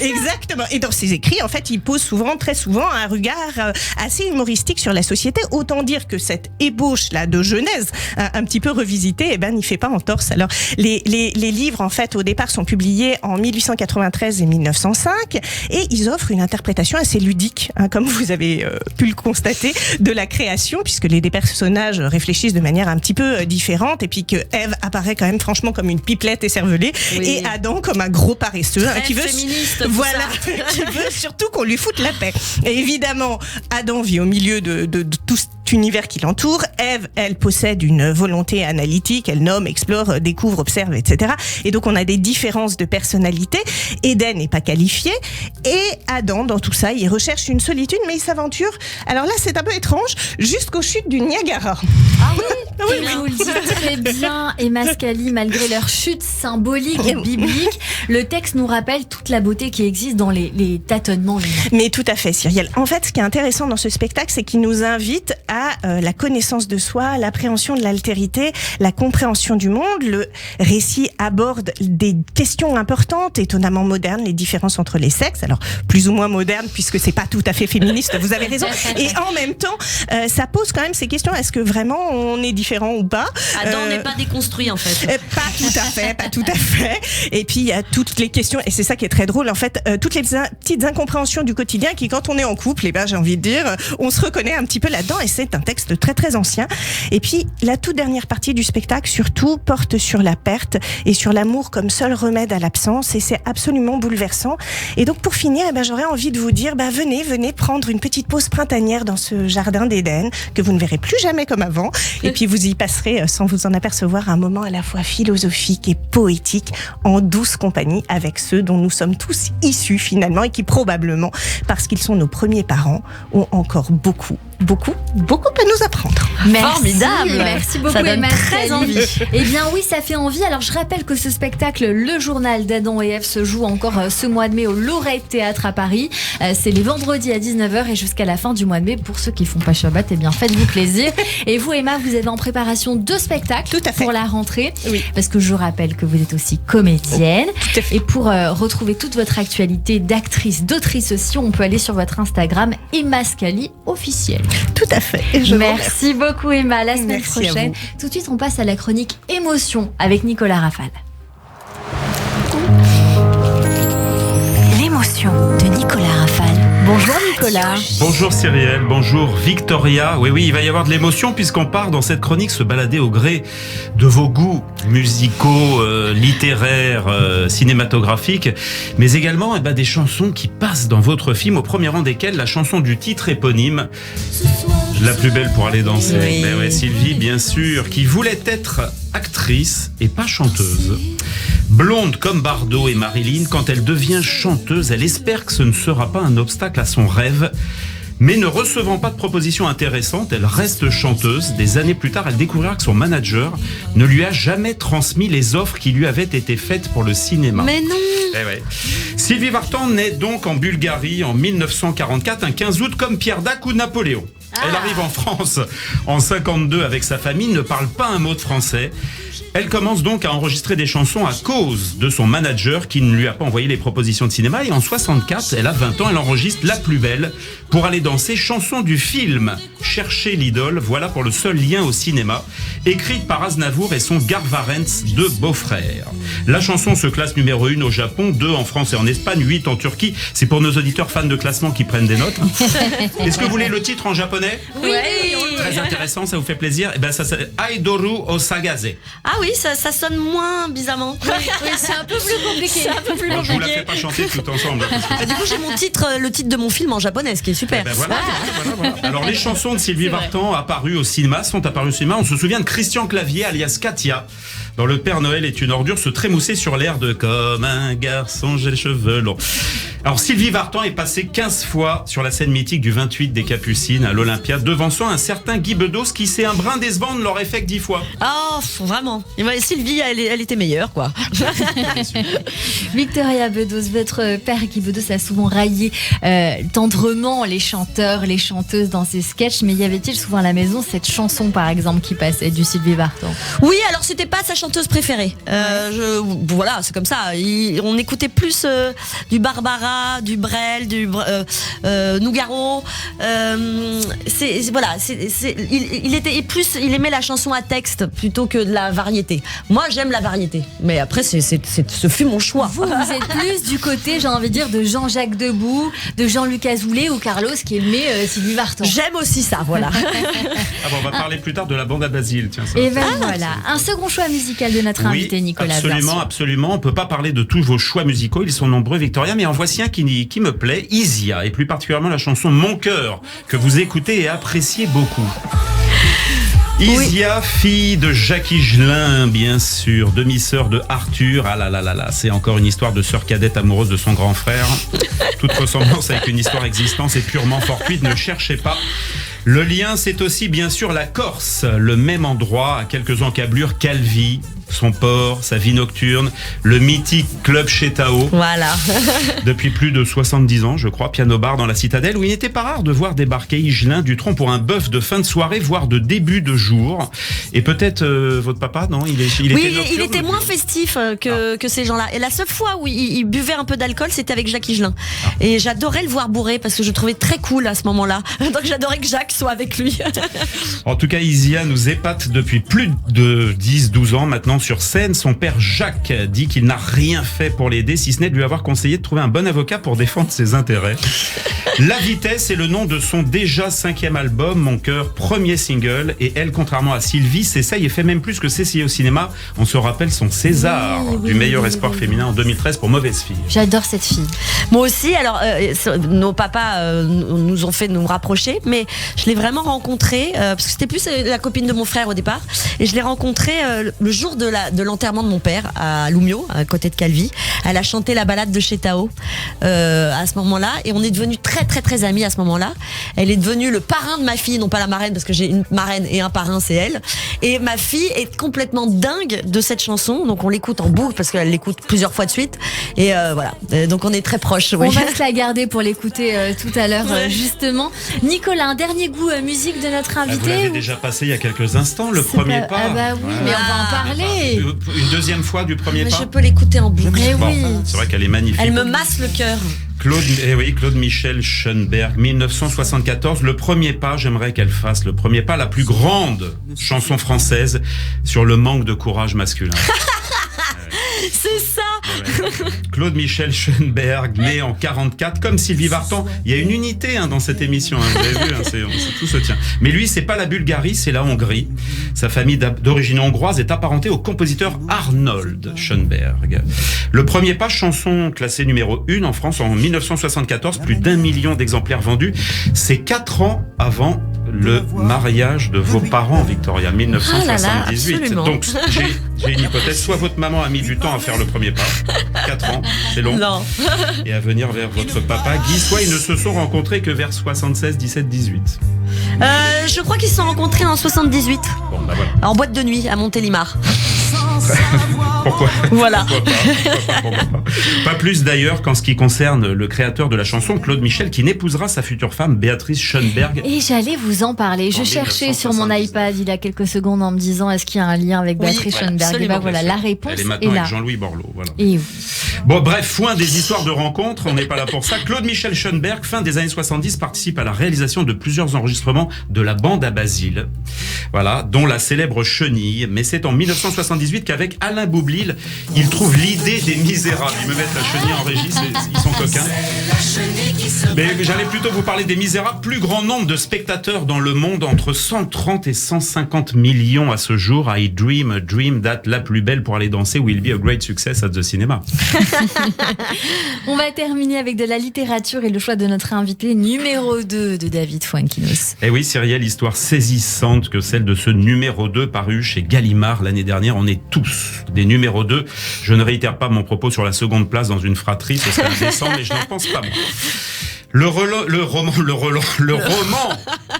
Exactement. Et dans ses écrits, en fait, il pose très souvent, un regard assez humoristique sur la société. Autant dire que cette ébauche-là de Genèse, un petit peu revisitée, n'y fait pas entorse. Alors, les livres, en fait, au départ, sont publiés en 1893 et 1905, et ils offrent une interprétation assez ludique, comme vous avez pu le constater, de la création, puisque les personnages réfléchissent de manière un petit peu différente, et puis que Ève apparaît quand même franchement comme une pipelette écervelée, et Adam comme un gros paresseux, qui veut, qui veut surtout qu'on lui foute la paix. Et évidemment, Adam vit au milieu de tout cet univers qui l'entoure. Ève, elle possède une volonté analytique, elle nomme, explore, découvre, observe, etc. Et donc on a des différences de personnalité. Éden n'est pas qualifié, et Adam, dans tout ça, il recherche une solitude, mais il s'aventure, alors là c'est un peu étrange, jusqu'aux chutes du Niagara. Ah oui, vous le dites très bien, Emma Scali, malgré leur chute symbolique et biblique, le texte nous rappelle toute la beauté qui existe dans les tâtonnements. Mais tout à fait, Cyrielle. En fait, ce qui est intéressant dans ce spectacle, c'est qu'il nous invite à la connaissance de soi, l'appréhension de l'altérité, la compréhension du monde. Le récit aborde des questions importantes, étonnamment modernes, les différences entre les sexes. Alors, plus ou moins modernes, puisque c'est pas tout à fait féministe, vous avez raison. Et en même temps, ça pose quand même ces questions. Est-ce que vraiment on est différent ou pas? Adam n'est pas déconstruit, en fait. Pas tout à fait. Et puis, il y a toutes les questions, et c'est ça qui est très drôle, en fait, toutes les petites incompréhensions du quotidien qui, quand on est en couple, j'ai envie de dire, on se reconnaît un petit peu là-dedans, et c'est un texte très très ancien. Et puis, la toute dernière partie du spectacle, surtout, porte sur la perte et sur l'amour comme seul remède à l'absence, et c'est absolument bouleversant. Et donc, pour finir, j'aurais envie de vous dire, venez prendre une petite pause printanière dans ce jardin d'Éden, que vous ne verrez plus jamais comme avant, et puis vous y passerez, sans vous en apercevoir, un moment à la fois philosophique et poétique, en douce compagnie avec ceux dont nous sommes tous issus finalement, et qui probablement, parce qu'ils sont nos premiers parents, ont encore beaucoup à nous apprendre. Merci beaucoup, ça donne Emma très Scali. envie. Eh bien oui, ça fait envie. Alors je rappelle que ce spectacle, Le Journal d'Adam et Ève, se joue encore ce mois de mai au Lorette Théâtre à Paris. C'est les vendredis à 19h et jusqu'à la fin du mois de mai. Pour ceux qui font pas Shabbat, faites-vous plaisir. Et vous, Emma, vous avez en préparation 2 spectacles pour la rentrée. Oui. Parce que je rappelle que vous êtes aussi comédienne. Et pour retrouver toute votre actualité d'actrice, d'autrice aussi, on peut aller sur votre Instagram Emma Scali officiel. Tout à fait. Merci beaucoup, Emma. La semaine prochaine. Tout de suite, on passe à la chronique Émotion avec Nicolas Rafal. L'émotion de Nicolas Rafal. Bonjour Nicolas. Bonjour Cyrielle, bonjour Victoria. Oui, il va y avoir de l'émotion puisqu'on part dans cette chronique se balader au gré de vos goûts musicaux, littéraires, cinématographiques, mais également des chansons qui passent dans votre film, au premier rang desquelles la chanson du titre éponyme, La plus belle pour aller danser. Oui. Ben ouais, Sylvie, bien sûr, qui voulait être actrice et pas chanteuse. Blonde comme Bardot et Marilyn, quand elle devient chanteuse, elle espère que ce ne sera pas un obstacle à son rêve. Mais ne recevant pas de propositions intéressantes, elle reste chanteuse. Des années plus tard, elle découvrira que son manager ne lui a jamais transmis les offres qui lui avaient été faites pour le cinéma. Mais non. Sylvie Vartan naît donc en Bulgarie en 1944, un 15 août, comme Pierre Dac ou Napoléon. Elle arrive en France en 52 avec sa famille, ne parle pas un mot de français. Elle commence donc à enregistrer des chansons à cause de son manager qui ne lui a pas envoyé les propositions de cinéma. Et en 64, elle a 20 ans, elle enregistre La plus belle pour aller danser, chanson du film Chercher l'idole. Voilà pour le seul lien au cinéma, écrite par Aznavour et son Garvarents de beau-frère. La chanson se classe numéro 1 au Japon, 2 en France et en Espagne, 8 en Turquie. C'est pour nos auditeurs fans de classement qui prennent des notes. Est-ce que vous voulez le titre en japonais? Oui. Très intéressant, ça vous fait plaisir. Et ça c'est Aidoru Osagase. Ah oui, ça sonne moins bizarrement. Oui, c'est un peu plus compliqué. Bon, je vous la fais pas chanter tout ensemble. Du coup, j'ai le titre de mon film en japonais, ce qui est super. Voilà. Alors, les chansons de Sylvie Vartan sont apparus au cinéma. On se souvient de Christian Clavier, alias Katia, dans Le Père Noël est une ordure, se trémousser sur l'air de Comme un garçon, j'ai les cheveux longs. Alors Sylvie Vartan est passée 15 fois sur la scène mythique du 28 des Capucines à l'Olympia, devançant un certain Guy Bedos qui s'est un brin décevant de l'aurait fait que 10 fois. Oh, vraiment. Sylvie, elle était meilleure, quoi. Victoria Bedos, votre père Guy Bedos a souvent raillé tendrement les chanteurs, les chanteuses dans ses sketchs, mais y avait-il souvent à la maison cette chanson par exemple qui passait du Sylvie Vartan? Oui, alors c'était pas sa chanteuse préférée. Voilà, c'est comme ça. On écoutait plus du Barbara, du Brel, du Nougaro. Il aimait la chanson à texte plutôt que de la variété. Moi, j'aime la variété, mais après, ce fut mon choix. Vous êtes plus du côté, j'ai envie de dire, de Jean-Jacques Debout, de Jean-Luc Azoulay ou Carlos qui aimait Sylvie Vartan. J'aime aussi ça, voilà. On va parler plus tard de la bande à Basile. Tiens, ça. Et ben voilà, un second choix musical de notre invité Nicolas. Absolument. On peut pas parler de tous vos choix musicaux, ils sont nombreux, Victoria, mais en voici un qui me plaît, Isia, et plus particulièrement la chanson Mon cœur, que vous écoutez et appréciez beaucoup. Isia, fille de Jacques Higelin, bien sûr, demi-sœur de Arthur. Ah là, c'est encore une histoire de sœur cadette amoureuse de son grand frère. Toute ressemblance avec une histoire existante est purement fortuite, ne cherchez pas. Le lien, c'est aussi bien sûr la Corse, le même endroit, à quelques encablures, Calvi, son port, sa vie nocturne, le mythique club Chetao. Voilà. Depuis plus de 70 ans, je crois, piano bar dans la citadelle, où il n'était pas rare de voir débarquer Higelin Dutronc pour un bœuf de fin de soirée, voire de début de jour. Et peut-être votre papa, non? Il était moins festif que ces gens-là. Et la seule fois où il buvait un peu d'alcool, c'était avec Jacques Higelin. Et j'adorais le voir bourré parce que je le trouvais très cool à ce moment-là. Donc j'adorais que Jacques soit avec lui. En tout cas, Isia nous épate depuis plus de 10-12 ans maintenant sur scène. Son père Jacques dit qu'il n'a rien fait pour l'aider, si ce n'est de lui avoir conseillé de trouver un bon avocat pour défendre ses intérêts. La Vitesse est le nom de son déjà 5e album, Mon cœur, premier single. Et elle, contrairement à Sylvie, s'essaye et fait même plus que s'essayer au cinéma. On se rappelle son César du meilleur espoir féminin en 2013 pour Mauvaise fille. J'adore cette fille. Moi aussi. Alors, nos papas nous ont fait nous rapprocher, mais je l'ai vraiment rencontrée parce que c'était plus la copine de mon frère au départ. Et je l'ai rencontrée le jour de l'enterrement de mon père à Loumio, à côté de Calvi. Elle a chanté la balade de Chetao à ce moment-là, et on est devenus très très très amis à ce moment-là. Elle est devenue le parrain de ma fille, non pas la marraine, parce que j'ai une marraine et un parrain, c'est elle. Et ma fille est complètement dingue de cette chanson, donc on l'écoute en boucle parce qu'elle l'écoute plusieurs fois de suite. Et voilà, donc on est très proches. On va se la garder pour l'écouter tout à l'heure, justement. Nicolas, un dernier goût musique de notre invité. Vous l'avez déjà passé il y a quelques instants, le premier pas. Ah bah oui, mais on va en parler. Une deuxième fois du premier pas. Je peux l'écouter en boucle. C'est vrai qu'elle est magnifique. Elle me masse le cœur. Claude Michel Schoenberg, 1974. Le premier pas, j'aimerais qu'elle fasse le premier pas, la plus grande chanson française sur le manque de courage masculin. C'est ça. Claude Michel Schoenberg, né en 44, comme Sylvie Vartan. Il y a une unité dans cette émission, vous avez vu, tout se tient. Mais lui, c'est pas la Bulgarie, c'est la Hongrie. Sa famille d'origine hongroise est apparentée au compositeur Arnold Schoenberg. Le premier pas, chanson classée numéro 1 en France en 1974, plus d'1 million d'exemplaires vendus. C'est 4 ans avant le mariage de vos parents, Victoria, 1978. Donc, j'ai une hypothèse. Soit votre maman a mis du temps à faire le premier pas, 4 ans, c'est long, non. Et à venir vers votre papa, Guy, soit ils ne se sont rencontrés que vers 76, 17, 18. Je crois qu'ils se sont rencontrés en 78. Bon, bah voilà. En boîte de nuit, à Montélimar. Pourquoi? Voilà. Pourquoi pas. Pas plus d'ailleurs qu'en ce qui concerne le créateur de la chanson, Claude Michel, qui n'épousera sa future femme, Béatrice Schoenberg. Et j'allais vous en parler. Je cherchais sur mon iPad il y a quelques secondes en me disant est-ce qu'il y a un lien avec Béatrice Schoenberg? Et ben voilà, la réponse Elle est maintenant là. avec Jean-Louis Borloo. Voilà. Et oui. Bon, bref, foin des histoires de rencontres, on n'est pas là pour ça. Claude Michel Schoenberg, fin des années 70, participe à la réalisation de plusieurs enregistrements de la bande à Basile, voilà, dont la célèbre Chenille. Mais c'est en 1978 qu'avec Alain Boublil, ville, il trouve l'idée des Misérables. Ils me mettent la chenille en régie, ils sont coquins. Mais j'allais plutôt vous parler des Misérables. Plus grand nombre de spectateurs dans le monde, entre 130 et 150 millions à ce jour. I dream a dream that la plus belle pour aller danser will be a great success at the cinema. On va terminer avec de la littérature et le choix de notre invité numéro 2 de David Fuenquinos. Eh oui, Cyrielle, histoire saisissante que celle de ce numéro 2 paru chez Gallimard l'année dernière. On est tous des numéros 2. Je ne réitère pas mon propos sur la seconde place dans une fratrie, ce serait indécent, mais je n'en pense pas moi. Le roman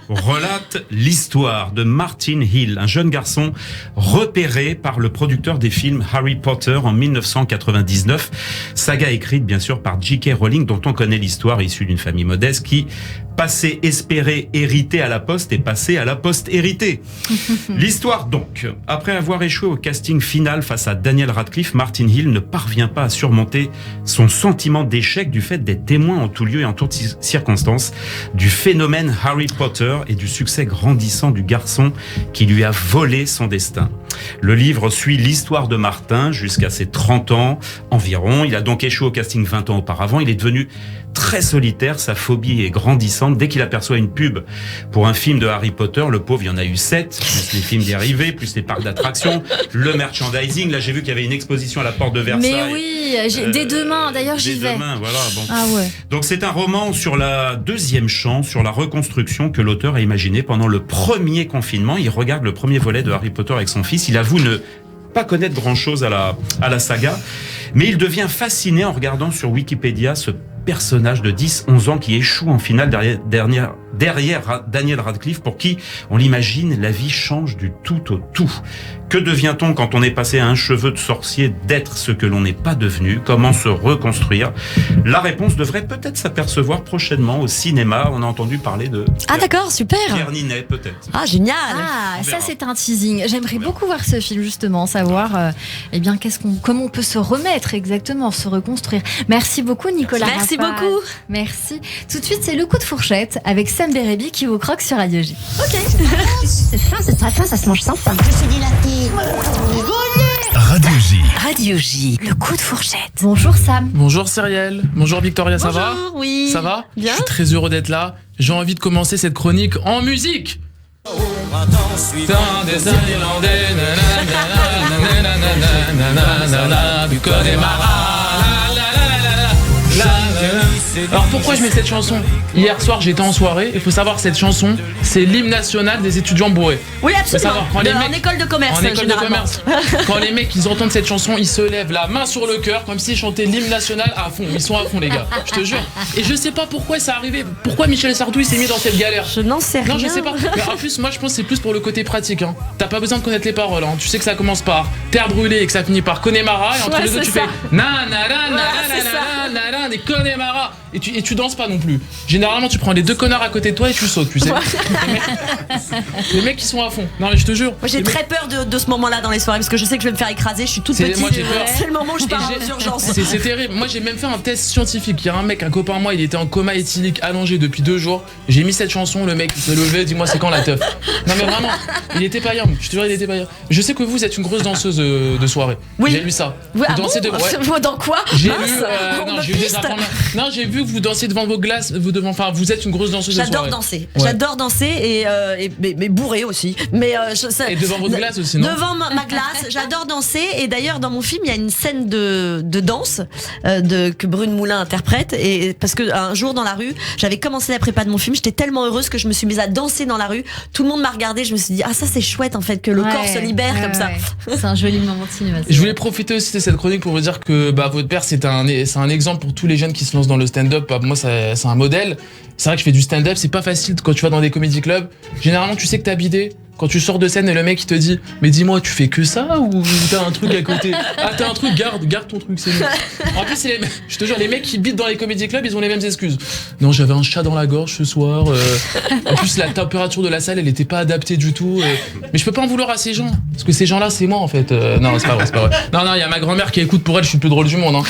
relate l'histoire de Martin Hill, un jeune garçon repéré par le producteur des films Harry Potter en 1999. Saga écrite bien sûr par J.K. Rowling, dont on connaît l'histoire, issue d'une famille modeste qui passait espéré hérité à la poste et passé à la poste hérité. L'histoire donc, après avoir échoué au casting final face à Daniel Radcliffe, Martin Hill ne parvient pas à surmonter son sentiment d'échec du fait d'être témoin en tout lieu et en toutes circonstances du phénomène Harry Potter et du succès grandissant du garçon qui lui a volé son destin. Le livre suit l'histoire de Martin jusqu'à ses 30 ans environ. Il a donc échoué au casting 20 ans auparavant. Il est devenu très solitaire, sa phobie est grandissante. Dès qu'il aperçoit une pub pour un film de Harry Potter, le pauvre, il y en a eu 7, plus les films dérivés, plus les parcs d'attractions, le merchandising. Là, j'ai vu qu'il y avait une exposition à la porte de Versailles. Mais oui, dès demain, d'ailleurs, j'y vais. Dès demain, voilà. Bon. Ah ouais. Donc, c'est un roman sur la deuxième chance, sur la reconstruction que l'auteur a imaginé pendant le premier confinement. Il regarde le premier volet de Harry Potter avec son fils. Il avoue ne pas connaître grand-chose à la saga, mais il devient fasciné en regardant sur Wikipédia ce personnage de 10-11 ans qui échoue en finale derrière Daniel Radcliffe, pour qui, on l'imagine, la vie change du tout au tout. Que devient-on quand on est passé à un cheveu de sorcier d'être ce que l'on n'est pas devenu? Comment se reconstruire? La réponse devrait peut-être s'apercevoir prochainement au cinéma. On a entendu parler de... Ah d'accord, super. Pierre Ninet, peut-être. Ah génial. Ah, ça c'est un teasing. J'aimerais beaucoup voir ce film justement, savoir eh bien comment on peut se remettre exactement, se reconstruire. Merci beaucoup Nicolas. Merci Rafal. beaucoup. Merci. Tout de suite c'est le coup de fourchette avec Sam Bérébi qui vous croque sur Radio J. Ok. C'est très fin, ça se mange sans pain. Je suis dilatée. Radio J. Radio J, le coup de fourchette. Bonjour Sam. Bonjour Cyrielle. Bonjour Victoria, ça va? Oui. Ça va? Bien. Je suis très heureux d'être là. J'ai envie de commencer cette chronique en musique. Des Irlandais, du Connemara. Alors pourquoi je mets cette chanson? Hier soir j'étais en soirée, il faut savoir que cette chanson c'est l'hymne national des étudiants bourrés. Oui absolument, en école de commerce. En école de commerce. Quand les mecs ils entendent cette chanson, ils se lèvent la main sur le cœur comme s'ils chantaient l'hymne national à fond. Ils sont à fond les gars, je te jure. Et je sais pas pourquoi ça arrivait, pourquoi Michel Sardou il s'est mis dans cette galère. Je n'en sais rien. Non je sais pas, mais en plus moi je pense que c'est plus pour le côté pratique hein. T'as pas besoin de connaître les paroles hein. Tu sais que ça commence par terre brûlée et que ça finit par Connemara. Et entre les deux tu fais na des Connemara. Et tu danses pas non plus. Généralement tu prends les deux connards à côté de toi et tu sautes, tu sais. Les mecs qui sont à fond. Non mais je te jure. Moi j'ai très peur de ce moment-là dans les soirées parce que je sais que je vais me faire écraser. Je suis toute petite. Moi, j'ai peur. C'est le moment où je pars en urgence. C'est terrible. Moi j'ai même fait un test scientifique. Il y a un copain à moi, il était en coma éthylique allongé depuis 2 jours. J'ai mis cette chanson, le mec il s'est levé, dis-moi c'est quand la teuf. Non mais vraiment, il était pas young. Je te jure il était pas young. Je sais que vous êtes une grosse danseuse de soirée. Oui. J'ai lu ça. Vous dansez dans quoi? J'ai vu que vous dansez devant vos glaces, vous êtes une grosse danseuse de soirée. J'adore danser. Ouais. J'adore danser mais bourré aussi. Mais et devant votre glace aussi, non? Devant ma glace, j'adore danser. Et d'ailleurs dans mon film il y a une scène de danse que Brune Moulin interprète. Et parce que un jour dans la rue, j'avais commencé la prépa de mon film, j'étais tellement heureuse que je me suis mise à danser dans la rue. Tout le monde m'a regardé, je me suis dit ça c'est chouette en fait que le corps se libère comme ça. C'est un joli moment de cinéma. Je voulais profiter aussi de cette chronique pour vous dire que votre père c'est un exemple pour tous les jeunes qui se lancent dans le stand-up. Moi c'est un modèle. C'est vrai que je fais du stand-up, c'est pas facile quand tu vas dans des comédie clubs. Généralement tu sais que t'as bidé. Quand tu sors de scène et le mec il te dit mais dis-moi tu fais que ça ou t'as un truc à côté? Ah t'as un truc, garde ton truc, c'est mieux. En plus je te jure les mecs qui bitent dans les comédie clubs ils ont les mêmes excuses. Non j'avais un chat dans la gorge ce soir. En plus la température de la salle elle était pas adaptée du tout. Mais je peux pas en vouloir à ces gens parce que ces gens là c'est moi en fait. Non c'est pas vrai. Non il y a ma grand-mère qui écoute, pour elle je suis le plus drôle du monde hein.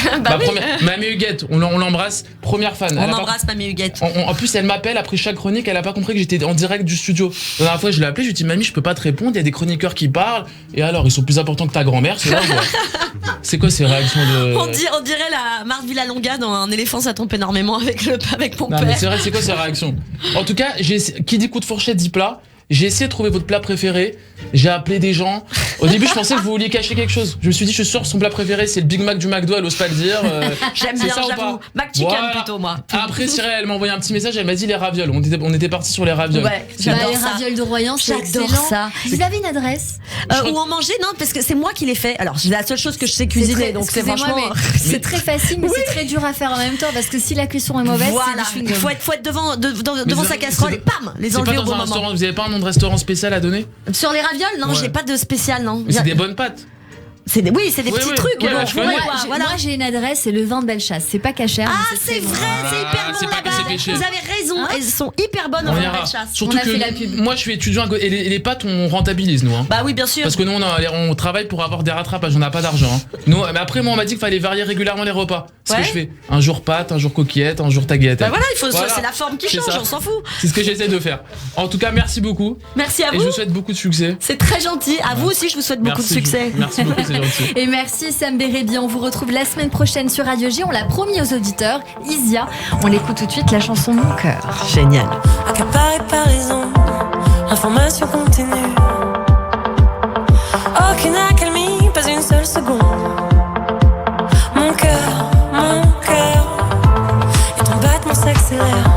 Mamie Huguette on l'embrasse, première fan. On embrasse Mamie Huguette. En plus elle m'appelle après chaque chronique, elle a pas compris que j'étais en direct du studio. La dernière fois je l'ai appelée, je lui ai dit famille, je peux pas te répondre. Il y a des chroniqueurs qui parlent. Et alors, ils sont plus importants que ta grand-mère, c'est là. C'est quoi ces réactions de. On dirait la Marthe Villalonga dans Un éléphant, ça trompe énormément avec mon Non, père. mais c'est vrai, c'est quoi ces réactions? En tout cas, qui dit coup de fourchette dit plat. J'ai essayé de trouver votre plat préféré. J'ai appelé des gens. Au début, je pensais que vous vouliez cacher quelque chose. Je me suis dit, je suis sûr, son plat préféré, c'est le Big Mac du McDo. Elle ose pas le dire. J'aime bien, j'avoue. McChicken plutôt, moi. Après, Cyril, elle m'a envoyé un petit message. Elle m'a dit les ravioles. On était parti sur les ravioles. Ouais, les ravioles de Royan, c'est excellent. Ça. Vous avez une adresse où en manger? Non, parce que c'est moi qui l'ai fait. Alors, c'est la seule chose que je sais cuisiner. Donc, c'est franchement. C'est très facile, mais c'est très dur à faire en même temps parce que si la cuisson est mauvaise, voilà. Il faut être devant sa casserole et pam, les enlever au bon moment. Vous avez pas un nom de restaurant spécial à donner? Sur les ravioles? Non, j'ai pas de spécial, non. Mais c'est des bonnes pâtes. C'est des petits trucs. Ouais, moi, j'ai une adresse, c'est le vin de Bellechasse. C'est pas cachère. Ah, c'est vrai, c'est hyper bon là-bas. Vous avez raison, elles sont hyper bonnes en vin de Bellechasse. Surtout que moi, je suis étudiant et les pâtes, on rentabilise, nous. Bah oui, bien sûr. Parce que nous, on travaille pour avoir des rattrapages, on n'a pas d'argent. Nous, mais après, moi, on m'a dit qu'il fallait varier régulièrement les repas. C'est ce que je fais. Un jour pâtes, un jour coquillettes, un jour tagliatelle. Bah voilà, c'est la forme qui change, on s'en fout. C'est ce que j'essaie de faire. En tout cas, merci beaucoup. Merci à vous. Et je vous souhaite beaucoup de succès. C'est très gentil. À vous aussi, je vous souhaite beaucoup de succès. Merci beaucoup, c'est gentil. Et merci Sam Bérébi, on vous retrouve la semaine prochaine sur Radio J, on l'a promis aux auditeurs, Isia, on l'écoute tout de suite, la chanson Mon cœur. Génial. Accaparé par les ondes, information continue. Aucune accalmie, pas une seule seconde. Mon cœur, et ton battement s'accélère.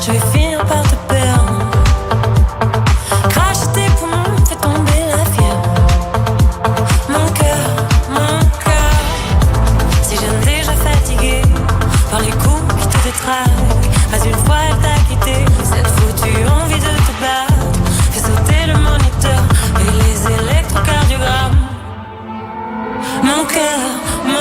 Je vais finir par te perdre. Crache tes poumons, fais tomber la fièvre. Mon cœur, si je n'ai déjà fatigué par les coups qui te détraquent. Pas une fois elle t'a quitté, cette foutue envie de te battre. Fais sauter le moniteur et les électrocardiogrammes. Mon cœur, 1, 2,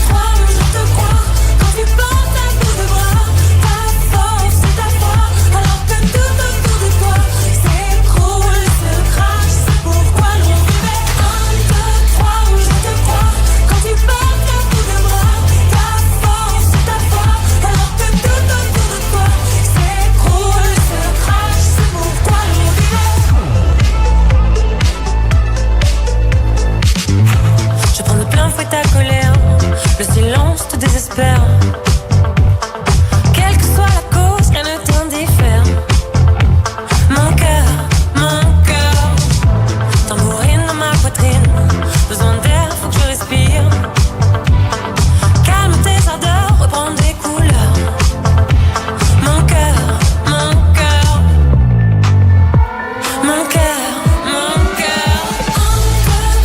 3, je te crois. Quand tu portes un bout de bras, ta force et ta foi. Alors que tout autour de toi s'écroule, se crache. C'est pourquoi l'on vivait. 1, 2, 3, je te crois. Quand tu portes un bout de bras, ta force et ta foi. Alors que tout autour de toi s'écroule, se crache. C'est pourquoi l'on vivait. Je prends de plein fouet ta colère, le silence te désespère. Quelle que soit la cause, rien ne t'indiffère. Mon cœur, tambourine dans ma poitrine. Besoin d'air, faut que je respire. Calme tes ardeurs, reprends des couleurs. Mon cœur, 1, 2,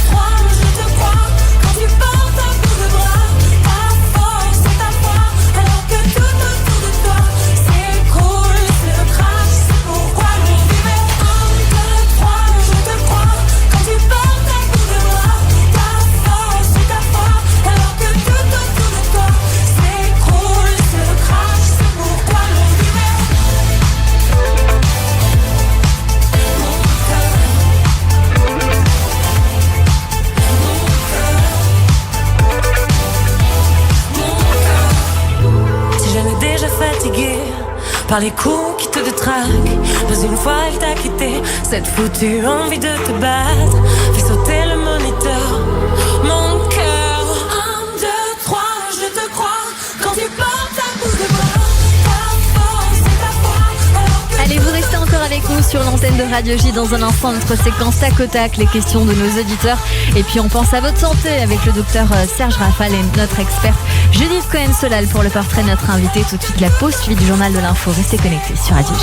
3, je te crois. Quand tu portes un bout de bras, ta force et ta foi. Alors que tout autour de toi s'écroule, se crache. C'est pourquoi l'on vivait. 1, 2, 3, je te crois. Quand tu portes un bout de bras, ta force et ta foi. Alors que tout autour de toi s'écroule, se crache. C'est pourquoi l'on vivait. Si je n'ai déjà fatigué par les coups qui te détraquent, pas une fois elle t'a quitté, cette foutue envie de te battre, fais sauter le moniteur. Mon cœur, 1, 2, 3, je te crois. Quand tu portes un bout de bras, ta force et ta foi. Alors que Allez, vous restez encore avec nous sur l'antenne de Radio J. Dans un instant, notre séquence tac au tac, les questions de nos auditeurs. Et puis on pense à votre santé avec le docteur Serge Rafal et notre experte Judith Cohen-Solal pour le portrait de notre invité. Tout de suite, la pause suivie du journal de l'info. Restez connectés sur Radio J.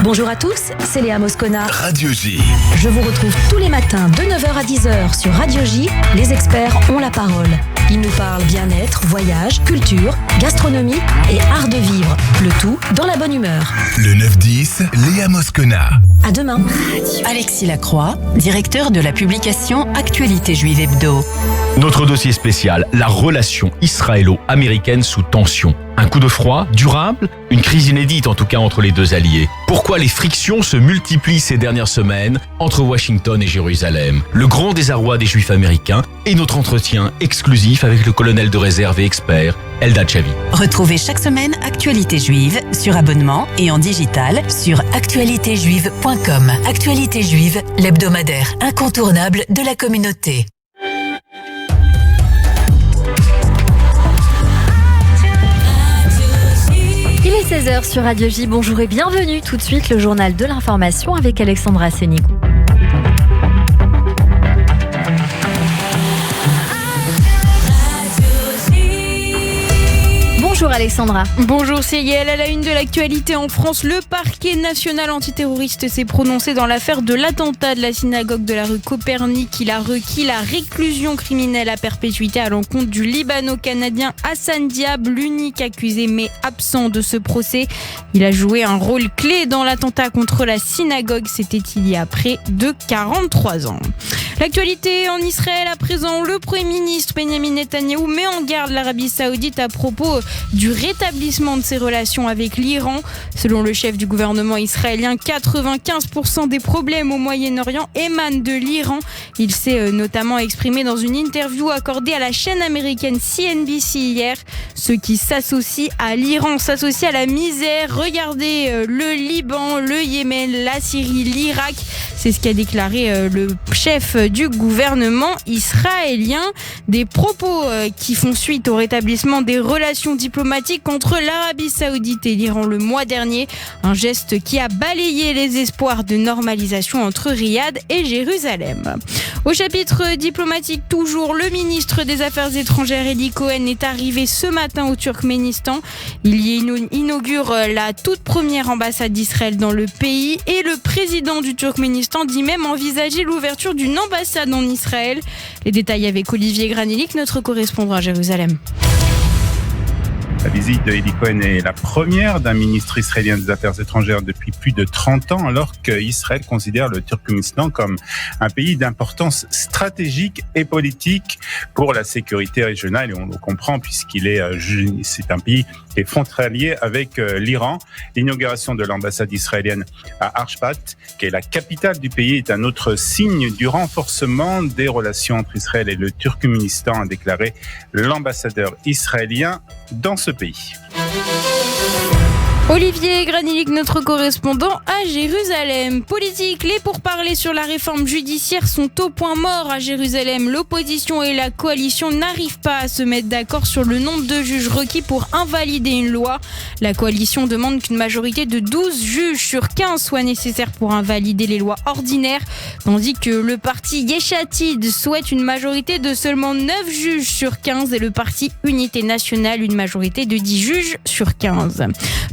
Bonjour à tous, c'est Léa Moscona. Radio J. Je vous retrouve tous les matins de 9h à 10h sur Radio J. Les experts ont la parole. Ils nous parlent bien-être, bien-être, voyage, culture, gastronomie et art de vivre. Le tout dans la bonne humeur. Le 9-10, Léa Moscona. À demain. Alexis Lacroix, directeur de la publication Actualité Juive Hebdo. Notre dossier spécial, la relation israélo-américaine sous tension. Un coup de froid durable? Une crise inédite en tout cas entre les deux alliés. Pourquoi les frictions se multiplient ces dernières semaines entre Washington et Jérusalem? Le grand désarroi des Juifs américains et notre entretien exclusif avec le colonel de réserve et expert Eldad Chavi. Retrouvez chaque semaine Actualité Juive sur abonnement et en digital sur actualitéjuive.com. Actualité Juive, l'hebdomadaire incontournable de la communauté. Il est 16h sur Radio J. Bonjour et bienvenue. Tout de suite, le journal de l'information avec Alexandra Sénigou. Bonjour Alexandra. Bonjour Céliel. À la une de l'actualité en France, le parquet national antiterroriste s'est prononcé dans l'affaire de l'attentat de la synagogue de la rue Copernic. Il a requis la réclusion criminelle à perpétuité à l'encontre du Libano-Canadien Hassan Diab, l'unique accusé mais absent de ce procès. Il a joué un rôle clé dans l'attentat contre la synagogue. C'était il y a près de 43 ans. L'actualité en Israël à présent, le Premier ministre Benjamin Netanyahou met en garde l'Arabie Saoudite à propos du rétablissement de ses relations avec l'Iran. Selon le chef du gouvernement israélien, 95% des problèmes au Moyen-Orient émanent de l'Iran. Il s'est notamment exprimé dans une interview accordée à la chaîne américaine CNBC hier. Ceux qui s'associent à l'Iran s'associent à la misère. Regardez le Liban, le Yémen, la Syrie, l'Irak. C'est ce qu'a déclaré le chef du gouvernement israélien. Des propos qui font suite au rétablissement des relations diplomatiques entre l'Arabie Saoudite et l'Iran le mois dernier. Un geste qui a balayé les espoirs de normalisation entre Riyad et Jérusalem. Au chapitre diplomatique toujours, le ministre des Affaires étrangères Eli Cohen est arrivé ce matin au Turkménistan. Il y inaugure la toute première ambassade d'Israël dans le pays et le président du Turkménistan dit même envisager l'ouverture d'une ambassade en Israël. Les détails avec Olivier Granilic, notre correspondant à Jérusalem. La visite de Eli Cohen est la première d'un ministre israélien des Affaires étrangères depuis plus de 30 ans, alors qu'Israël considère le Turkménistan comme un pays d'importance stratégique et politique pour la sécurité régionale. Et on le comprend c'est un pays qui est frontalier avec l'Iran. L'inauguration de l'ambassade israélienne à Arshbat, qui est la capitale du pays, est un autre signe du renforcement des relations entre Israël et le Turkménistan, a déclaré l'ambassadeur israélien dans ce pays. Olivier Granilic, notre correspondant à Jérusalem. Politique, les pourparlers sur la réforme judiciaire sont au point mort à Jérusalem. L'opposition et la coalition n'arrivent pas à se mettre d'accord sur le nombre de juges requis pour invalider une loi. La coalition demande qu'une majorité de 12 juges sur 15 soit nécessaire pour invalider les lois ordinaires, tandis que le parti Yesh Atid souhaite une majorité de seulement 9 juges sur 15 et le parti Unité Nationale une majorité de 10 juges sur 15.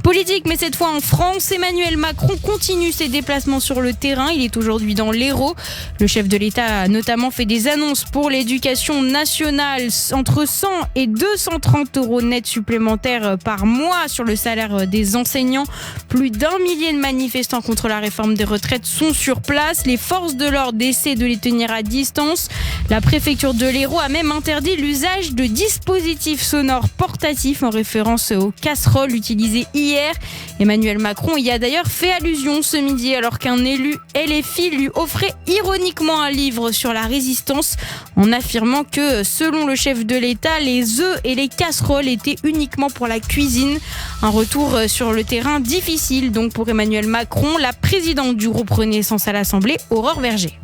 Politique, mais cette fois en France, Emmanuel Macron continue ses déplacements sur le terrain. Il est aujourd'hui dans l'Hérault. Le chef de l'État a notamment fait des annonces pour l'éducation nationale, entre 100 et 230 euros net supplémentaires par mois sur le salaire des enseignants. Plus d'1 millier de manifestants contre la réforme des retraites sont sur place. Les forces de l'ordre essaient de les tenir à distance. La préfecture de l'Hérault a même interdit l'usage de dispositifs sonores portatifs en référence aux casseroles utilisées hier. Emmanuel Macron y a d'ailleurs fait allusion ce midi alors qu'un élu LFI lui offrait ironiquement un livre sur la résistance en affirmant que selon le chef de l'État, les œufs et les casseroles étaient uniquement pour la cuisine. Un retour sur le terrain difficile donc pour Emmanuel Macron, la présidente du groupe Renaissance à l'Assemblée, Aurore Berger.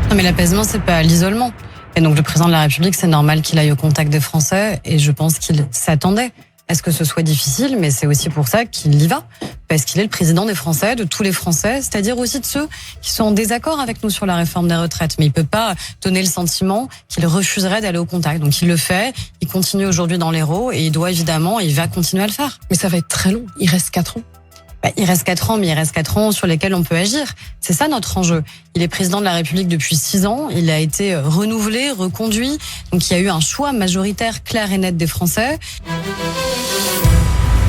Non mais l'apaisement, c'est pas l'isolement. Et donc le président de la République, c'est normal qu'il aille au contact des Français et je pense qu'il s'attendait à ce que ce soit difficile, mais c'est aussi pour ça qu'il y va. Parce qu'il est le président des Français, de tous les Français, c'est-à-dire aussi de ceux qui sont en désaccord avec nous sur la réforme des retraites. Mais il peut pas donner le sentiment qu'il refuserait d'aller au contact. Donc il le fait, il continue aujourd'hui dans l'Hérault et il doit évidemment, il va continuer à le faire. Mais ça va être très long, il reste 4 ans. il reste 4 ans, mais il reste 4 ans sur lesquels on peut agir. C'est ça notre enjeu. Il est président de la République depuis 6 ans. Il a été renouvelé, reconduit. Donc il y a eu un choix majoritaire clair et net des Français.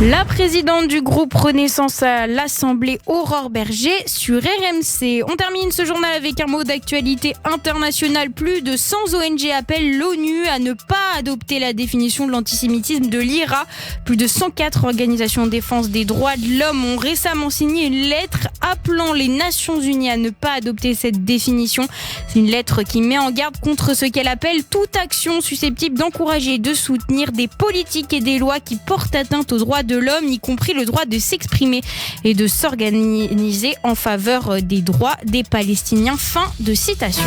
La présidente du groupe Renaissance à l'Assemblée, Aurore Berger, sur RMC. On termine ce journal avec un mot d'actualité internationale. Plus de 100 ONG appellent l'ONU à ne pas adopter la définition de l'antisémitisme de l'IRA. Plus de 104 organisations de défense des droits de l'homme ont récemment signé une lettre appelant les Nations Unies à ne pas adopter cette définition. C'est une lettre qui met en garde contre ce qu'elle appelle toute action susceptible d'encourager et de soutenir des politiques et des lois qui portent atteinte aux droits de l'homme, y compris le droit de s'exprimer et de s'organiser en faveur des droits des Palestiniens. Fin de citation.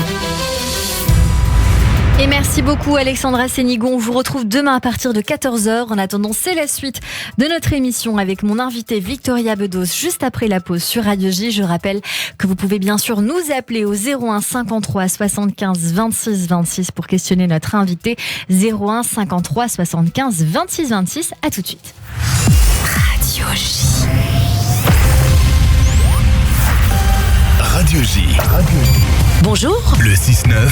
Et merci beaucoup Alexandra Sénigon. On vous retrouve demain à partir de 14h. En attendant, c'est la suite de notre émission avec mon invité Victoria Bedos juste après la pause sur Radio J. Je rappelle que vous pouvez bien sûr nous appeler au 01 53 75 26 26 pour questionner notre invité. 01 53 75 26 26. À tout de suite. Radio J. Radio J. Bonjour. Le 6-9,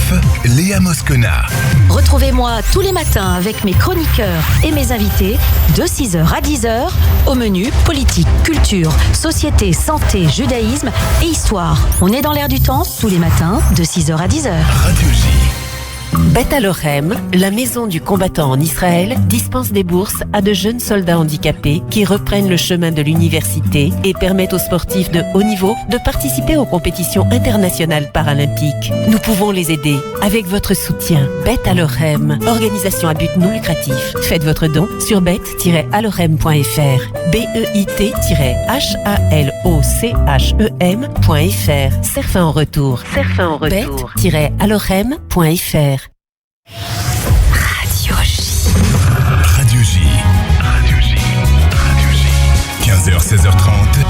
Léa Moscona. Retrouvez-moi tous les matins avec mes chroniqueurs et mes invités de 6h à 10h au menu politique, culture, société, santé, judaïsme et histoire. On est dans l'air du temps tous les matins de 6h à 10h. Radio J. Beth Alochem, la maison du combattant en Israël, dispense des bourses à de jeunes soldats handicapés qui reprennent le chemin de l'université et permettent aux sportifs de haut niveau de participer aux compétitions internationales paralympiques. Nous pouvons les aider avec votre soutien. Beth Alochem, organisation à but non lucratif. Faites votre don sur beth-alochem.fr. BEIT-HALOCHEM.fr. Serfin en retour. beth-alochem.fr. Radio J. Radio J. Radio J. Radio J. 15h, 16h30.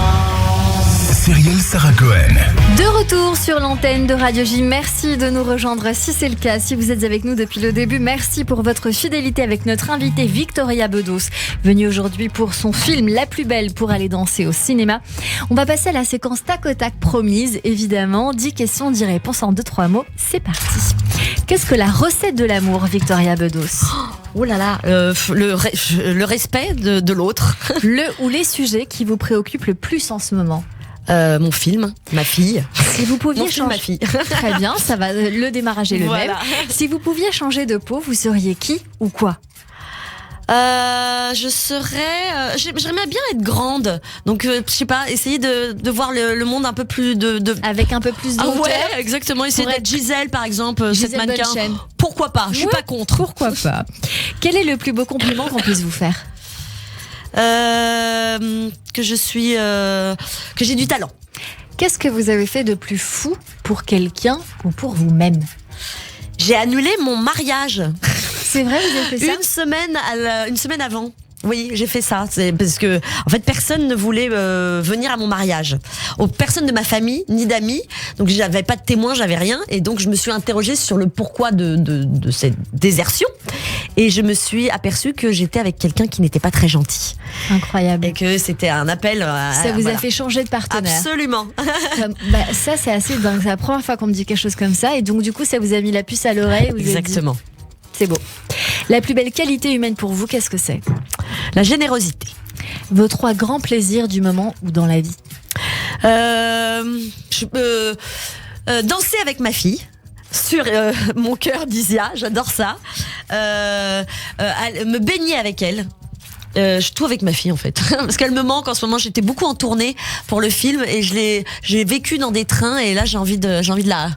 Cyrielle Sarah Cohen. De retour sur l'antenne de Radio J. Merci de nous rejoindre si c'est le cas. Si vous êtes avec nous depuis le début, merci pour votre fidélité avec notre invitée Victoria Bedos, venue aujourd'hui pour son film La plus belle pour aller danser au cinéma. On va passer à la séquence tac au tac promise, évidemment. 10 questions, 10 réponses en 2-3 mots. C'est parti. Qu'est-ce que la recette de l'amour, Victoria Bedos? Oh là là, le respect de l'autre. Le ou les sujets qui vous préoccupent le plus en ce moment? Mon film, ma fille. Si vous pouviez Mon film, ma fille. Très bien, ça va. Le démarrage est le Voilà. même. Si vous pouviez changer de peau, vous seriez qui ou quoi? J'aimerais bien être grande. Donc, je sais pas, essayer de voir le monde un peu plus avec un peu plus de hauteur. Ouais, exactement. Essayer d'être Gisèle, par exemple, cette Gisèle mannequin. Bunchen. Pourquoi pas? Je suis pas contre. Pourquoi pas? Quel est le plus beau compliment qu'on puisse vous faire? Que j'ai du talent. Qu'est-ce que vous avez fait de plus fou pour quelqu'un ou pour vous-même? J'ai annulé mon mariage. C'est vrai, vous avez fait ça? Une semaine avant. Oui, j'ai fait ça. C'est parce que, en fait, personne ne voulait venir à mon mariage. Personne de ma famille, ni d'amis. Donc, j'avais pas de témoins, j'avais rien. Et donc, je me suis interrogée sur le pourquoi de cette désertion. Et je me suis aperçue que j'étais avec quelqu'un qui n'était pas très gentil. Incroyable. Et que c'était un appel à... Ça vous a fait changer de partenaire. Absolument. Ça, c'est assez dingue. C'est la première fois qu'on me dit quelque chose comme ça. Et donc, du coup, ça vous a mis la puce à l'oreille. Exactement. C'est beau. La plus belle qualité humaine pour vous, qu'est-ce que c'est? La générosité. Vos 3 grands plaisirs du moment ou dans la vie? Danser avec ma fille. Sur mon cœur d'Isia, j'adore ça. Me baigner avec elle. Je tout avec ma fille en fait, parce qu'elle me manque en ce moment. J'étais beaucoup en tournée pour le film et j'ai vécu dans des trains et là j'ai envie de la,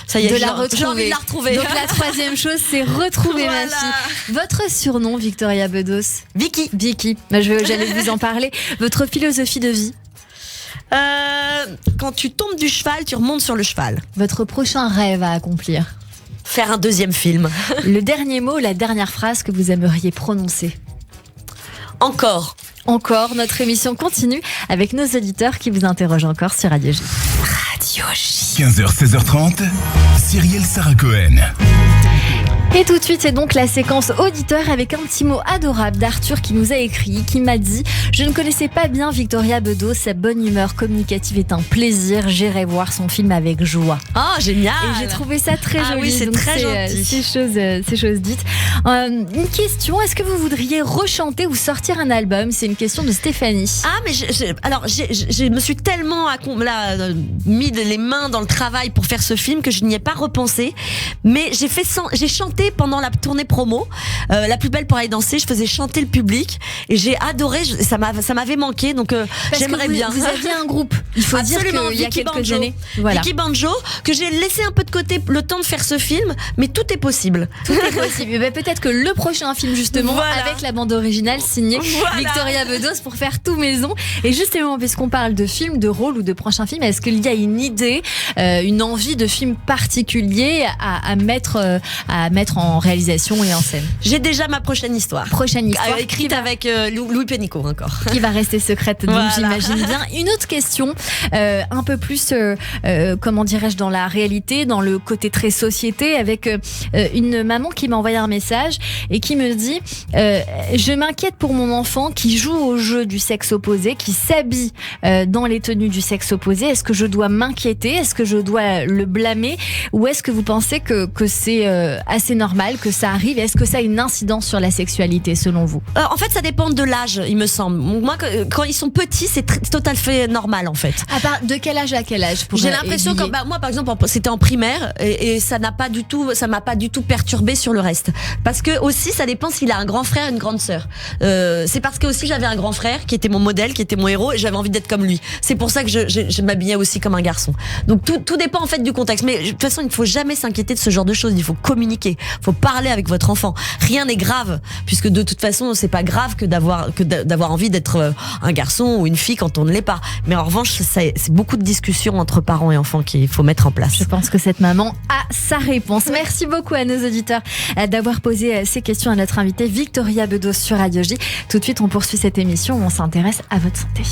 ça y est, j'ai envie de la retrouver. Donc la troisième chose, c'est retrouver ma fille. Votre surnom, Victoria Bedos? Vicky. Vicky. J'allais vous en parler. Votre philosophie de vie? Quand tu tombes du cheval, tu remontes sur le cheval. Votre prochain rêve à accomplir? Faire un 2e film. Le dernier mot, la dernière phrase que vous aimeriez prononcer? Encore. Encore, notre émission continue avec nos auditeurs qui vous interrogent encore sur Radio J. Radio J. 15h, 16h30, Cyrielle Sarah Cohen. Et tout de suite, c'est donc la séquence auditeur avec un petit mot adorable d'Arthur qui nous a écrit, qui m'a dit « Je ne connaissais pas bien Victoria Bedos, sa bonne humeur communicative est un plaisir, j'irai voir son film avec joie. » Oh, génial! Et j'ai trouvé ça très joli. Oui, c'est donc très gentil. Ces choses dites. Une question, est-ce que vous voudriez rechanter ou sortir un album? C'est une question de Stéphanie. Ah, mais je me suis tellement mis les mains dans le travail pour faire ce film que je n'y ai pas repensé. Mais j'ai chanté pendant la tournée promo, La plus belle pour aller danser. Je faisais chanter le public et j'ai adoré. Ça m'avait manqué, donc j'aimerais bien. Vous aviez un groupe. Il faut dire qu'il y a quelques années. Voilà. Vicky Banjo, que j'ai laissé un peu de côté le temps de faire ce film, mais tout est possible. Tout est possible. Et peut-être que le prochain film, justement, avec la bande originale signée Victoria Bedos pour faire tout maison. Et justement, puisqu'on parle de film, de rôle ou de prochain film, est-ce qu'il y a une idée, une envie de film particulier à mettre en réalisation et en scène? J'ai déjà ma prochaine histoire. Écrite avec Louis Pénicaud encore. Qui va rester secrète, donc j'imagine bien. Une autre question, un peu plus, comment dirais-je, dans la réalité, dans le côté très société, avec une maman qui m'a envoyé un message et qui me dit je m'inquiète pour mon enfant qui joue au jeu du sexe opposé, qui s'habille dans les tenues du sexe opposé. Est-ce que je dois m'inquiéter? Est-ce que je dois le blâmer? Ou est-ce que vous pensez que c'est assez normal, que ça arrive? Est-ce que ça a une incidence sur la sexualité selon vous? En fait, ça dépend de l'âge, il me semble. Moi, quand ils sont petits, c'est tout à fait normal, en fait. De quel âge à quel âge? J'ai l'impression que moi, par exemple, c'était en primaire et ça m'a pas du tout perturbé sur le reste. Parce que aussi, ça dépend s'il a un grand frère, une grande sœur. C'est parce que aussi j'avais un grand frère qui était mon modèle, qui était mon héros, et j'avais envie d'être comme lui. C'est pour ça que je m'habillais aussi comme un garçon. Donc tout dépend en fait du contexte. Mais de toute façon, il ne faut jamais s'inquiéter de ce genre de choses. Il faut communiquer, il faut parler avec votre enfant. Rien n'est grave, puisque de toute façon, c'est pas grave que d'avoir envie d'être un garçon ou une fille quand on ne l'est pas. Mais en revanche, c'est beaucoup de discussions entre parents et enfants qu'il faut mettre en place. Je pense que cette maman a sa réponse. Merci beaucoup à nos auditeurs d'avoir posé ces questions à notre invitée Victoria Bedos sur Radio J. Tout de suite, on poursuit cette émission où on s'intéresse à votre santé.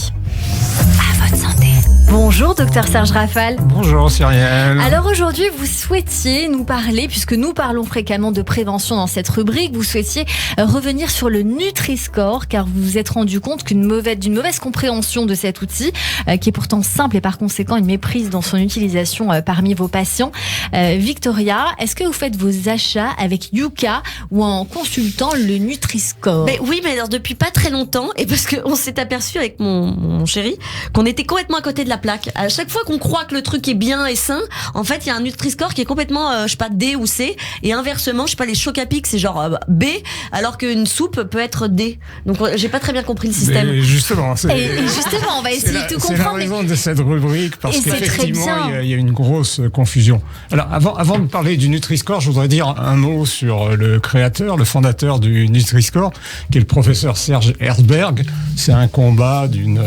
À votre santé. Bonjour, docteur Serge Rafal. Bonjour, Cyrielle. Alors aujourd'hui, vous souhaitiez nous parler, puisque nous parlons fréquemment de prévention dans cette rubrique, vous souhaitiez revenir sur le Nutri-Score, car vous vous êtes rendu compte d'une mauvaise compréhension de cet outil, qui est pourtant simple et par conséquent une méprise dans son utilisation parmi vos patients. Victoria, est-ce que vous faites vos achats avec Yuka ou en consultant le Nutri-Score? Oui, mais alors depuis pas très longtemps, et parce qu'on s'est aperçu avec mon chéri qu'on était complètement à côté de la plaque. À chaque fois qu'on croit que le truc est bien et sain, en fait, il y a un Nutri-Score qui est complètement, je sais pas, D ou C, et inversement, je sais pas, les Chocapic, c'est genre B, alors qu'une soupe peut être D. Donc, j'ai pas très bien compris le système. Mais justement, on va essayer de tout comprendre. C'est la raison de cette rubrique, parce Et qu'effectivement, il y a une grosse confusion. Alors, avant de parler du Nutri-Score, je voudrais dire un mot sur le créateur, le fondateur du Nutri-Score, qui est le professeur Serge Herzberg. C'est un combat d'une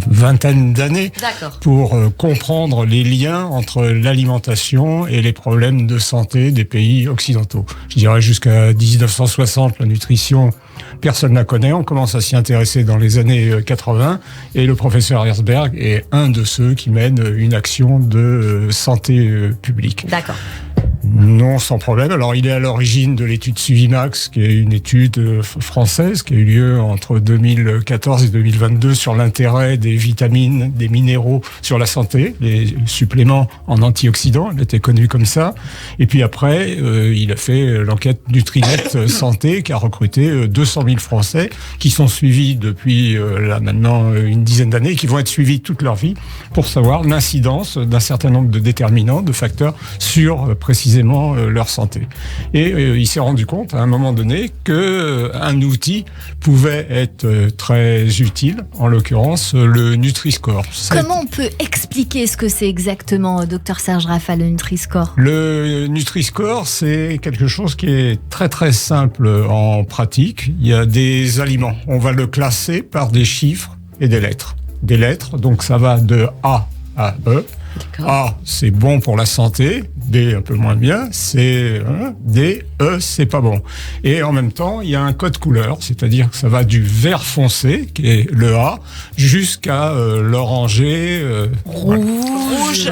vingtaine d'années pour comprendre les liens entre l'alimentation et les problèmes de santé des pays occidentaux. Je dirais jusqu'à 1960, la nutrition, personne ne la connaît. On commence à s'y intéresser dans les années 80 et le professeur Herzberg est un de ceux qui mène une action de santé publique. D'accord. Non, sans problème. Alors, il est à l'origine de l'étude Suvimax, qui est une étude française qui a eu lieu entre 2014 et 2022 sur l'intérêt des vitamines, des minéraux sur la santé, les suppléments en antioxydants. Elle était connue comme ça. Et puis après, il a fait l'enquête Nutrinet Santé, qui a recruté 200 000 Français qui sont suivis depuis là maintenant une dizaine d'années, et qui vont être suivis toute leur vie pour savoir l'incidence d'un certain nombre de déterminants, de facteurs sur précisément leur santé. Et il s'est rendu compte à un moment donné que un outil pouvait être très utile, en l'occurrence le Nutri-Score. Comment on peut expliquer ce que c'est exactement, docteur Serge Rafal, le Nutri-Score? Le Nutri-Score, c'est quelque chose qui est très très simple en pratique. Il y a des aliments, on va le classer par des chiffres et des lettres. Des lettres, donc ça va de A à E. A, c'est bon pour la santé. B, un peu moins bien. C, D, E, c'est pas bon. Et en même temps, il y a un code couleur, c'est-à-dire que ça va du vert foncé, qui est le A, jusqu'à l'orangé. Rouge.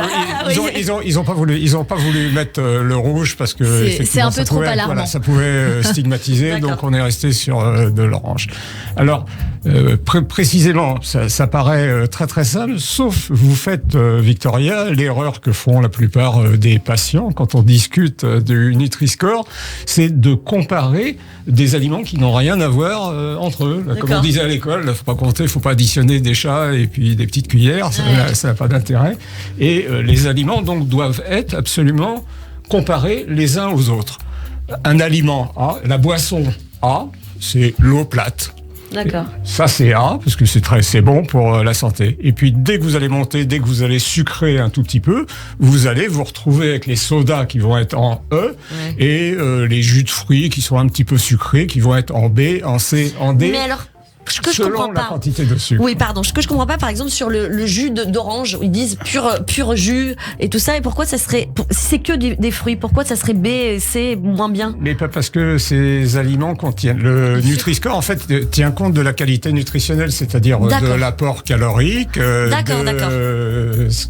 Ils ont pas voulu mettre le rouge parce que c'est un peu trop alarmant. Voilà, ça pouvait stigmatiser, donc on est resté sur de l'orange. Alors, précisément, ça paraît très très simple, sauf vous faites, Victoria, l'erreur que font la plupart des patients quand on discute du Nutri-Score, c'est de comparer des aliments qui n'ont rien à voir entre eux. Comme on disait à l'école, il ne faut pas compter, il ne faut pas additionner des chats et puis des petites cuillères, ça n'a pas d'intérêt. Et les aliments donc doivent être absolument comparés les uns aux autres. Un aliment A, la boisson A, c'est l'eau plate. D'accord. Ça c'est A, parce que c'est bon pour la santé. Et puis dès que vous allez monter, dès que vous allez sucrer un tout petit peu, vous allez vous retrouver avec les sodas qui vont être en E, et les jus de fruits qui sont un petit peu sucrés, qui vont être en B, en C, en D. Mais alors, ce que je selon comprends la pas. quantité de sucre. Oui, pardon. Ce que je comprends pas, par exemple, sur le jus d'orange, où ils disent pur jus et tout ça, et pourquoi ça serait, si c'est que des fruits, pourquoi ça serait B et C moins bien? Mais pas parce que ces aliments contiennent. Le Nutri-Score, en fait, tient compte de la qualité nutritionnelle, c'est-à-dire de l'apport calorique, de ce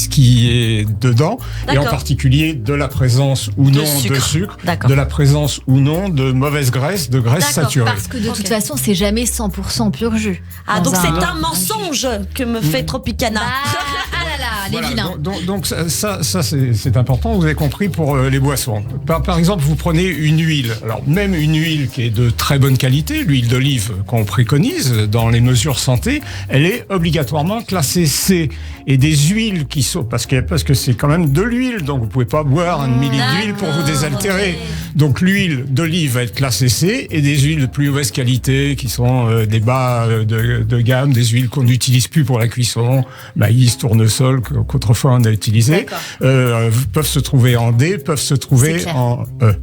qui est dedans, et en particulier de la présence ou non de sucre, de la présence ou non de mauvaise graisse, de graisse saturée. Parce que de toute façon, c'est jamais 100% pur jus. Ah, donc c'est un mensonge que me fait Tropicana. Ah là là, les vilains. Donc ça c'est important, vous avez compris, pour les boissons. Par exemple, vous prenez une huile. Alors même une huile qui est de très bonne qualité, l'huile d'olive qu'on préconise dans les mesures santé, elle est obligatoirement classée C. Et des huiles qui sont, parce que c'est quand même de l'huile, donc vous pouvez pas boire un millilitre d'huile pour vous désaltérer. Donc l'huile d'olive va être classée C, et des huiles de plus mauvaise qualité qui sont des bas de gamme, des huiles qu'on n'utilise plus pour la cuisson, maïs, tournesol, qu'autrefois on a utilisé, peuvent se trouver en D, peuvent se trouver en E.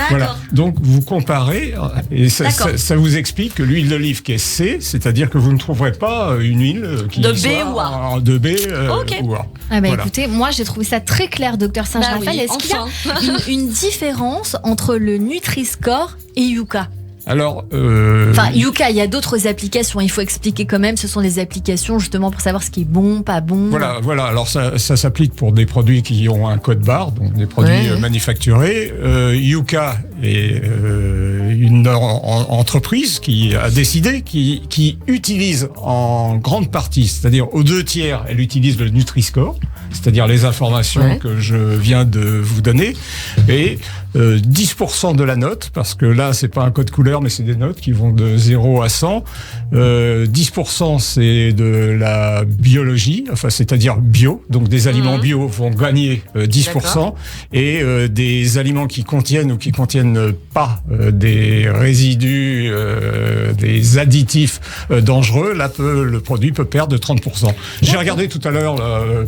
Voilà. Donc vous comparez, et ça vous explique que l'huile d'olive qui est C, c'est-à-dire que vous ne trouverez pas une huile qui de B soit ou A. De B ou A. Ah bah Voilà. écoutez, moi j'ai trouvé ça très clair, docteur Saint-Raphaël. Est-ce qu'il y a une différence entre le Nutri-Score et Yuka? Alors, Enfin, Yuka, il y a d'autres applications. Il faut expliquer quand même. Ce sont des applications justement pour savoir ce qui est bon, pas bon. Voilà. Alors ça s'applique pour des produits qui ont un code barre, donc des produits manufacturés. Yuka est une entreprise qui a décidé, qui utilise en grande partie, c'est-à-dire aux 2/3, elle utilise le Nutri-Score, c'est-à-dire les informations que je viens de vous donner, et 10% de la note, parce que là c'est pas un code couleur mais c'est des notes qui vont de 0 à 100. 10% c'est de la biologie, enfin c'est-à-dire bio, donc des aliments bio vont gagner 10%, et des aliments qui contiennent ou qui contiennent pas des résidus, des additifs dangereux, là le produit peut perdre de 30%. J'ai regardé tout à l'heure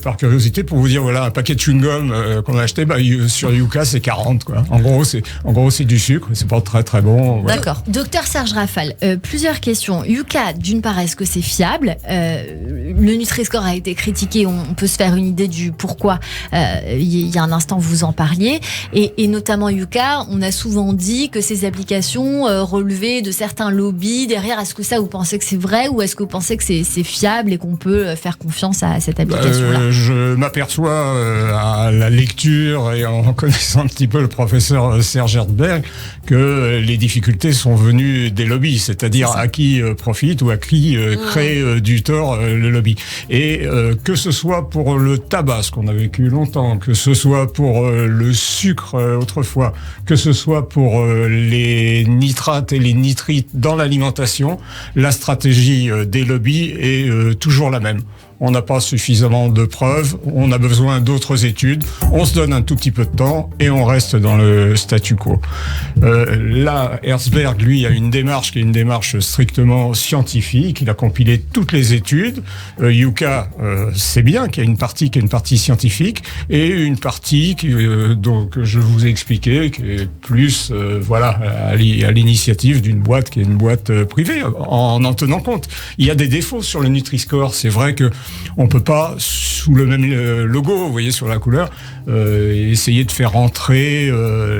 par curiosité pour vous dire, voilà, un paquet de chewing-gum qu'on a acheté, sur Yuka c'est 40 quoi. En gros c'est du sucre, c'est pas très très bon. Voilà. D'accord. Docteur Serge Rafal, plusieurs questions. Yuka, d'une part, est-ce que c'est fiable? Le Nutri-Score a été critiqué, on peut se faire une idée du pourquoi. Il y a un instant, vous en parliez. Et notamment Yuka, on a souvent dit que ces applications relevaient de certains lobbies derrière. Est-ce que ça, vous pensez que c'est vrai, ou est-ce que vous pensez que c'est fiable et qu'on peut faire confiance à cette application-là? Je m'aperçois à la lecture et en connaissant un petit peu le professeur Serge Erdberg que les difficultés sont venues des lobbies, c'est-à-dire à qui profite ou à qui crée du tort le lobby. Et que ce soit pour le tabac, ce qu'on a vécu longtemps, que ce soit pour le sucre autrefois, que ce soit pour les nitrates et les nitrites dans l'alimentation, la stratégie des lobbies est toujours la même. On n'a pas suffisamment de preuves, on a besoin d'autres études, on se donne un tout petit peu de temps et on reste dans le statu quo. Là, Herzberg, lui, a une démarche qui est une démarche strictement scientifique. Il a compilé toutes les études. Yuka, c'est bien qu'il y a une partie scientifique et une partie donc je vous ai expliqué, qui est plus à l'initiative d'une boîte qui est une boîte privée, en tenant compte. Il y a des défauts sur le Nutri-Score. C'est vrai que on peut pas, sous le même logo, vous voyez, sur la couleur, essayer de faire entrer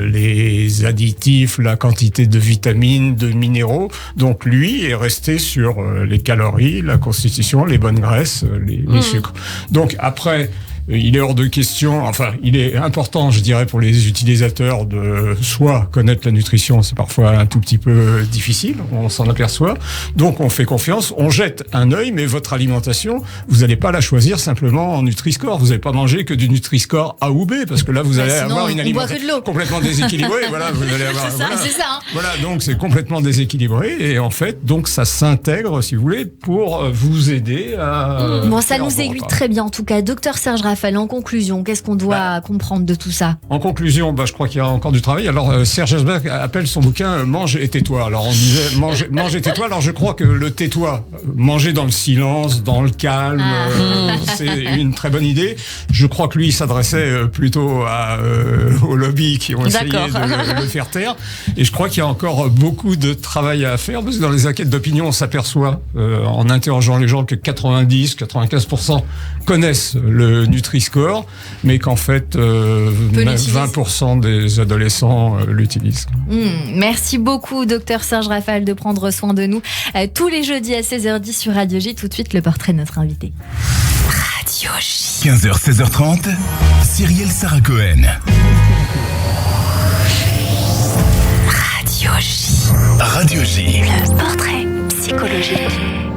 les additifs, la quantité de vitamines, de minéraux. Donc lui est resté sur les calories, la constitution, les bonnes graisses, les sucres. Donc après, il est hors de question, enfin, il est important, je dirais, pour les utilisateurs de soit connaître la nutrition, c'est parfois un tout petit peu difficile, on s'en aperçoit. Donc, on fait confiance, on jette un œil, mais votre alimentation, vous n'allez pas la choisir simplement en Nutri-Score. Vous n'allez pas manger que du Nutri-Score A ou B, parce que là, vous allez avoir une alimentation complètement déséquilibrée. Voilà, vous allez avoir. C'est ça, hein. Voilà, donc c'est complètement déséquilibré, et en fait, donc ça s'intègre, si vous voulez, pour vous aider à. Bon, ça nous aiguille très bien, en tout cas. Docteur Serge Raffael, en conclusion, qu'est-ce qu'on doit comprendre de tout ça? En conclusion, je crois qu'il y a encore du travail. Alors, Serge Hesberg appelle son bouquin Mange et tais-toi. Alors, on disait mange et tais-toi. Alors, je crois que le tais-toi, manger dans le silence, dans le calme, c'est une très bonne idée. Je crois que lui, il s'adressait plutôt aux lobbies qui ont essayé de le faire taire. Et je crois qu'il y a encore beaucoup de travail à faire, parce que dans les enquêtes d'opinion, on s'aperçoit, en interrogeant les gens, que 90-95% connaissent le Nutri-Score, mais qu'en fait, 20% des adolescents l'utilisent. Merci beaucoup, docteur Serge Raffael, de prendre soin de nous tous les jeudis à 16h10 sur Radio J. Tout de suite, le portrait de notre invité. Radio J. 15h, 16h30, Cyrielle Sarah Cohen. Radio J. Radio J. Le portrait psychologique.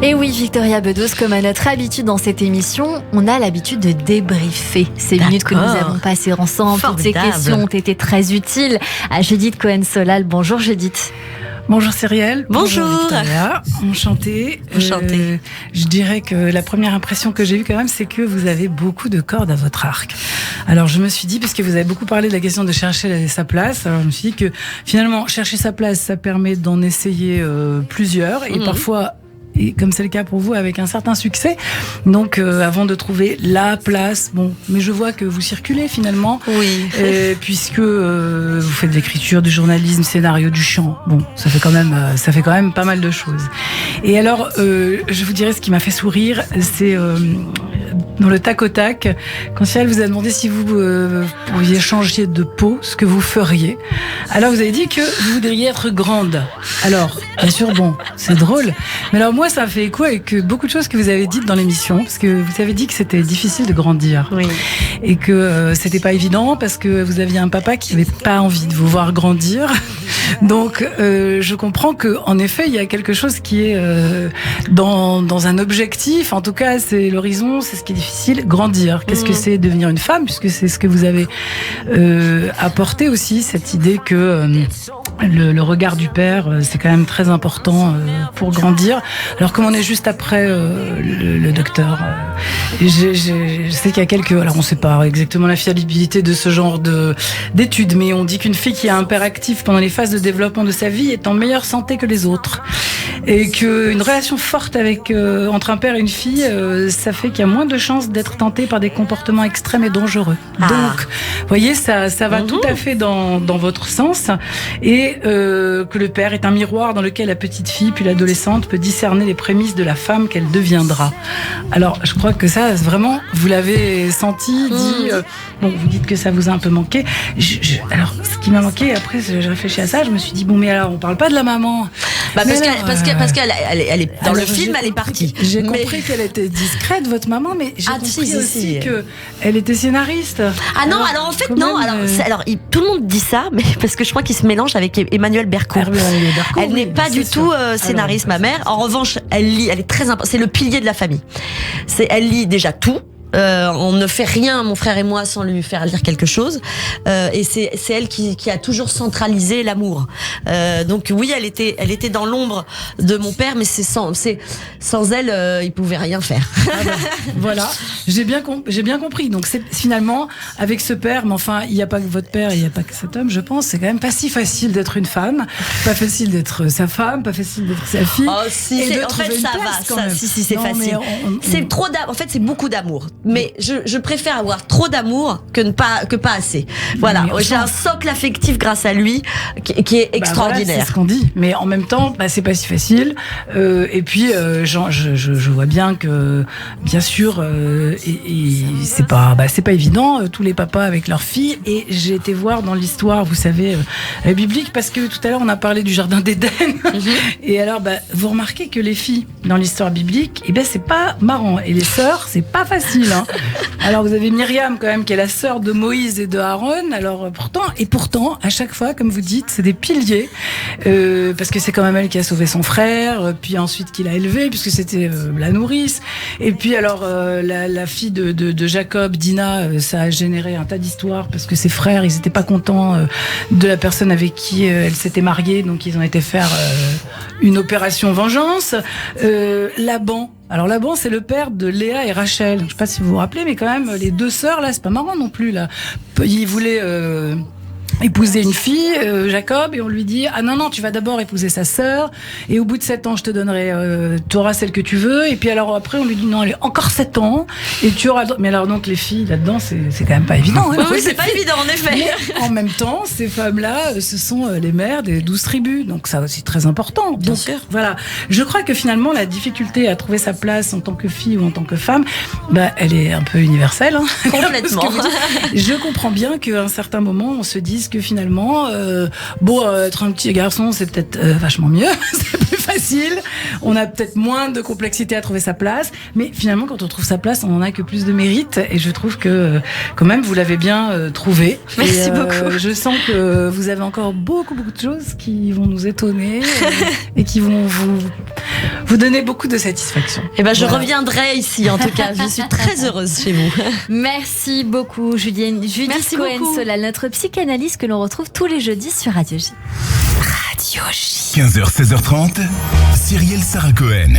Et oui, Victoria Bedos, comme à notre habitude dans cette émission, on a l'habitude de débriefer ces minutes que nous avons passées ensemble. Toutes ces questions ont été très utiles à Judith Cohen-Solal. Bonjour Judith. Bonjour Cyrielle. Bonjour. Victoria. Enchantée. Je dirais que la première impression que j'ai eue quand même, c'est que vous avez beaucoup de cordes à votre arc. Alors je me suis dit, puisque vous avez beaucoup parlé de la question de chercher sa place, alors je me suis dit que finalement, chercher sa place, ça permet d'en essayer plusieurs, et parfois, et comme c'est le cas pour vous, avec un certain succès. Donc, avant de trouver la place, mais je vois que vous circulez finalement. Oui. Puisque vous faites de l'écriture, du journalisme, scénario, du chant. Ça fait quand même pas mal de choses. Et alors, je vous dirais, ce qui m'a fait sourire, c'est dans le tac au tac, quand Cyril vous a demandé si vous pouviez changer de peau, ce que vous feriez. Alors, vous avez dit que vous voudriez être grande. Alors, bien sûr, c'est drôle. Mais alors, moi, ça fait écho avec beaucoup de choses que vous avez dites dans l'émission, parce que vous avez dit que c'était difficile de grandir. Oui. Et que c'était pas évident, parce que vous aviez un papa qui avait pas envie de vous voir grandir. Donc, je comprends que, en effet, il y a quelque chose qui est dans un objectif. En tout cas, c'est l'horizon, c'est ce qui est difficile, grandir. Qu'est-ce que c'est devenir une femme, puisque c'est ce que vous avez apporté aussi, cette idée que le regard du père, c'est quand même très important pour grandir. Alors, comme on est juste après le docteur, je sais qu'il y a quelques... Alors, on ne sait pas exactement la fiabilité de ce genre d'études, mais on dit qu'une fille qui a un père actif pendant les phases de développement de sa vie est en meilleure santé que les autres. Et qu'une relation forte entre un père et une fille, ça fait qu'il y a moins de chances d'être tenté par des comportements extrêmes et dangereux. Donc, vous voyez, ça va tout à fait dans votre sens. Et que le père est un miroir dans lequel la petite fille, puis l'adolescente, peut discerner les prémices de la femme qu'elle deviendra. Alors, je crois que ça, vraiment, vous l'avez senti, dit... vous dites que ça vous a un peu manqué. Alors, ce qui m'a manqué, après, je réfléchis à ça, je me suis dit, mais alors, on parle pas de la maman. Parce qu'elle est dans le film, elle est partie. J'ai compris qu'elle était discrète, votre maman, mais j'ai compris aussi qu'elle était scénariste. Ah non, alors en fait, non. Alors, tout le monde dit ça, mais parce que je crois qu'il se mélange avec Emmanuel Bercourt. Elle n'est pas du tout scénariste, ma mère. En revanche, elle lit, elle est très importante. C'est le pilier de la famille. Elle lit déjà tout. On ne fait rien, mon frère et moi, sans lui faire lire quelque chose. Et c'est elle qui a toujours centralisé l'amour. Donc oui, elle était dans l'ombre de mon père, mais sans elle, il pouvait rien faire. Voilà, j'ai bien compris. Donc c'est finalement avec ce père, mais enfin, il n'y a pas que votre père, il n'y a pas que cet homme. Je pense, c'est quand même pas si facile d'être une femme, pas facile d'être sa femme, pas facile d'être sa fille. Oh si, en fait ça va. Si c'est facile. C'est trop d'amour. En fait, c'est beaucoup d'amour. mais je préfère avoir trop d'amour que pas assez. Voilà, j'ai un socle affectif grâce à lui qui est extraordinaire. Voilà, c'est ce qu'on dit, mais en même temps, c'est pas si facile. Et puis, je vois bien que, bien sûr, c'est pas évident. Tous les papas avec leurs filles. Et j'ai été voir dans l'histoire, vous savez, biblique, parce que tout à l'heure on a parlé du jardin d'Éden. Et alors, vous remarquez que les filles dans l'histoire biblique, c'est pas marrant. Et les sœurs, c'est pas facile. Hein. Alors vous avez Myriam quand même, qui est la sœur de Moïse et de Aaron. Alors pourtant, à chaque fois, comme vous dites, c'est des piliers, parce que c'est quand même elle qui a sauvé son frère, puis ensuite qui l'a élevé, puisque c'était la nourrice. Et puis alors la fille de Jacob, Dina, ça a généré un tas d'histoires parce que ses frères, ils étaient pas contents de la personne avec qui elle s'était mariée, donc ils ont été faire une opération vengeance. Laban. Alors Laban, c'est le père de Léa et Rachel. Je sais pas si vous vous rappelez, mais quand même, les deux sœurs, là, c'est pas marrant non plus, là. Il voulait épouser une fille, Jacob, et on lui dit: ah non, tu vas d'abord épouser sa sœur, et au bout de 7 ans, je te donnerai, tu auras celle que tu veux. Et puis alors après, on lui dit: non, allez, encore 7 ans, et tu auras. Mais alors donc les filles là-dedans, c'est quand même pas évident. Hein, oui, c'est pas évident en effet. Mais en même temps, ces femmes-là, ce sont les mères des 12 tribus, donc ça aussi très important. Bien donc, sûr. Voilà, je crois que finalement la difficulté à trouver sa place en tant que fille ou en tant que femme, elle est un peu universelle. Hein. Complètement. Je comprends bien qu'à un certain moment, on se dise que finalement, être un petit garçon, c'est peut-être vachement mieux, c'est plus facile, on a peut-être moins de complexité à trouver sa place, mais finalement, quand on trouve sa place, on en a que plus de mérite, et je trouve que, quand même, vous l'avez bien trouvé. Merci beaucoup. Je sens que vous avez encore beaucoup de choses qui vont nous étonner et qui vont vous donner beaucoup de satisfaction. Je reviendrai ici, en tout cas, je suis très heureuse chez vous. Merci beaucoup, Judith Merci Cohen beaucoup. Solal, notre psychanalyste que l'on retrouve tous les jeudis sur Radio J. 15h, 16h30, Cyrielle Sarah Cohen.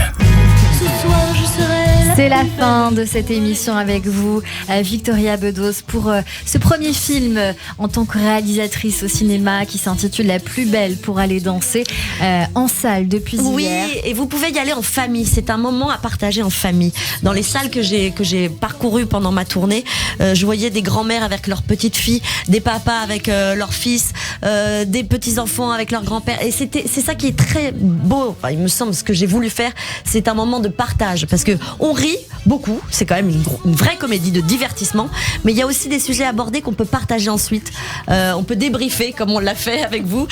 C'est la fin de cette émission avec vous, Victoria Bedos, pour ce premier film en tant que réalisatrice au cinéma qui s'intitule La plus belle pour aller danser, en salle depuis hier. Oui, et vous pouvez y aller en famille. C'est un moment à partager en famille. Dans les salles que j'ai parcourues pendant ma tournée, je voyais des grands-mères avec leurs petites filles, des papas avec leurs fils, des petits-enfants avec leurs grands-pères. Et c'est ça qui est très beau. Enfin, il me semble, ce que j'ai voulu faire, c'est un moment de partage. Parce que on rit beaucoup, c'est quand même une vraie comédie de divertissement, mais il y a aussi des sujets abordés qu'on peut partager ensuite. On peut débriefer comme on l'a fait avec vous,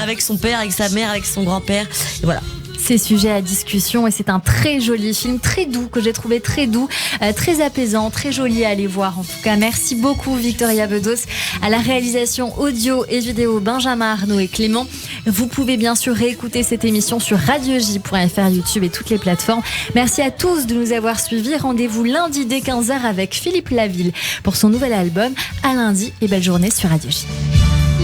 avec son père, avec sa mère, avec son grand-père. Et voilà. Ces sujets à discussion, et c'est un très joli film, très doux, que j'ai trouvé très doux, très apaisant, très joli à aller voir. En tout cas, merci beaucoup Victoria Bedos. À la réalisation audio et vidéo, Benjamin Arnaud et Clément. Vous pouvez bien sûr réécouter cette émission sur radioj.fr, YouTube et toutes les plateformes. Merci à tous de nous avoir suivis. Rendez-vous lundi dès 15h avec Philippe Laville pour son nouvel album. À lundi et belle journée sur Radio J.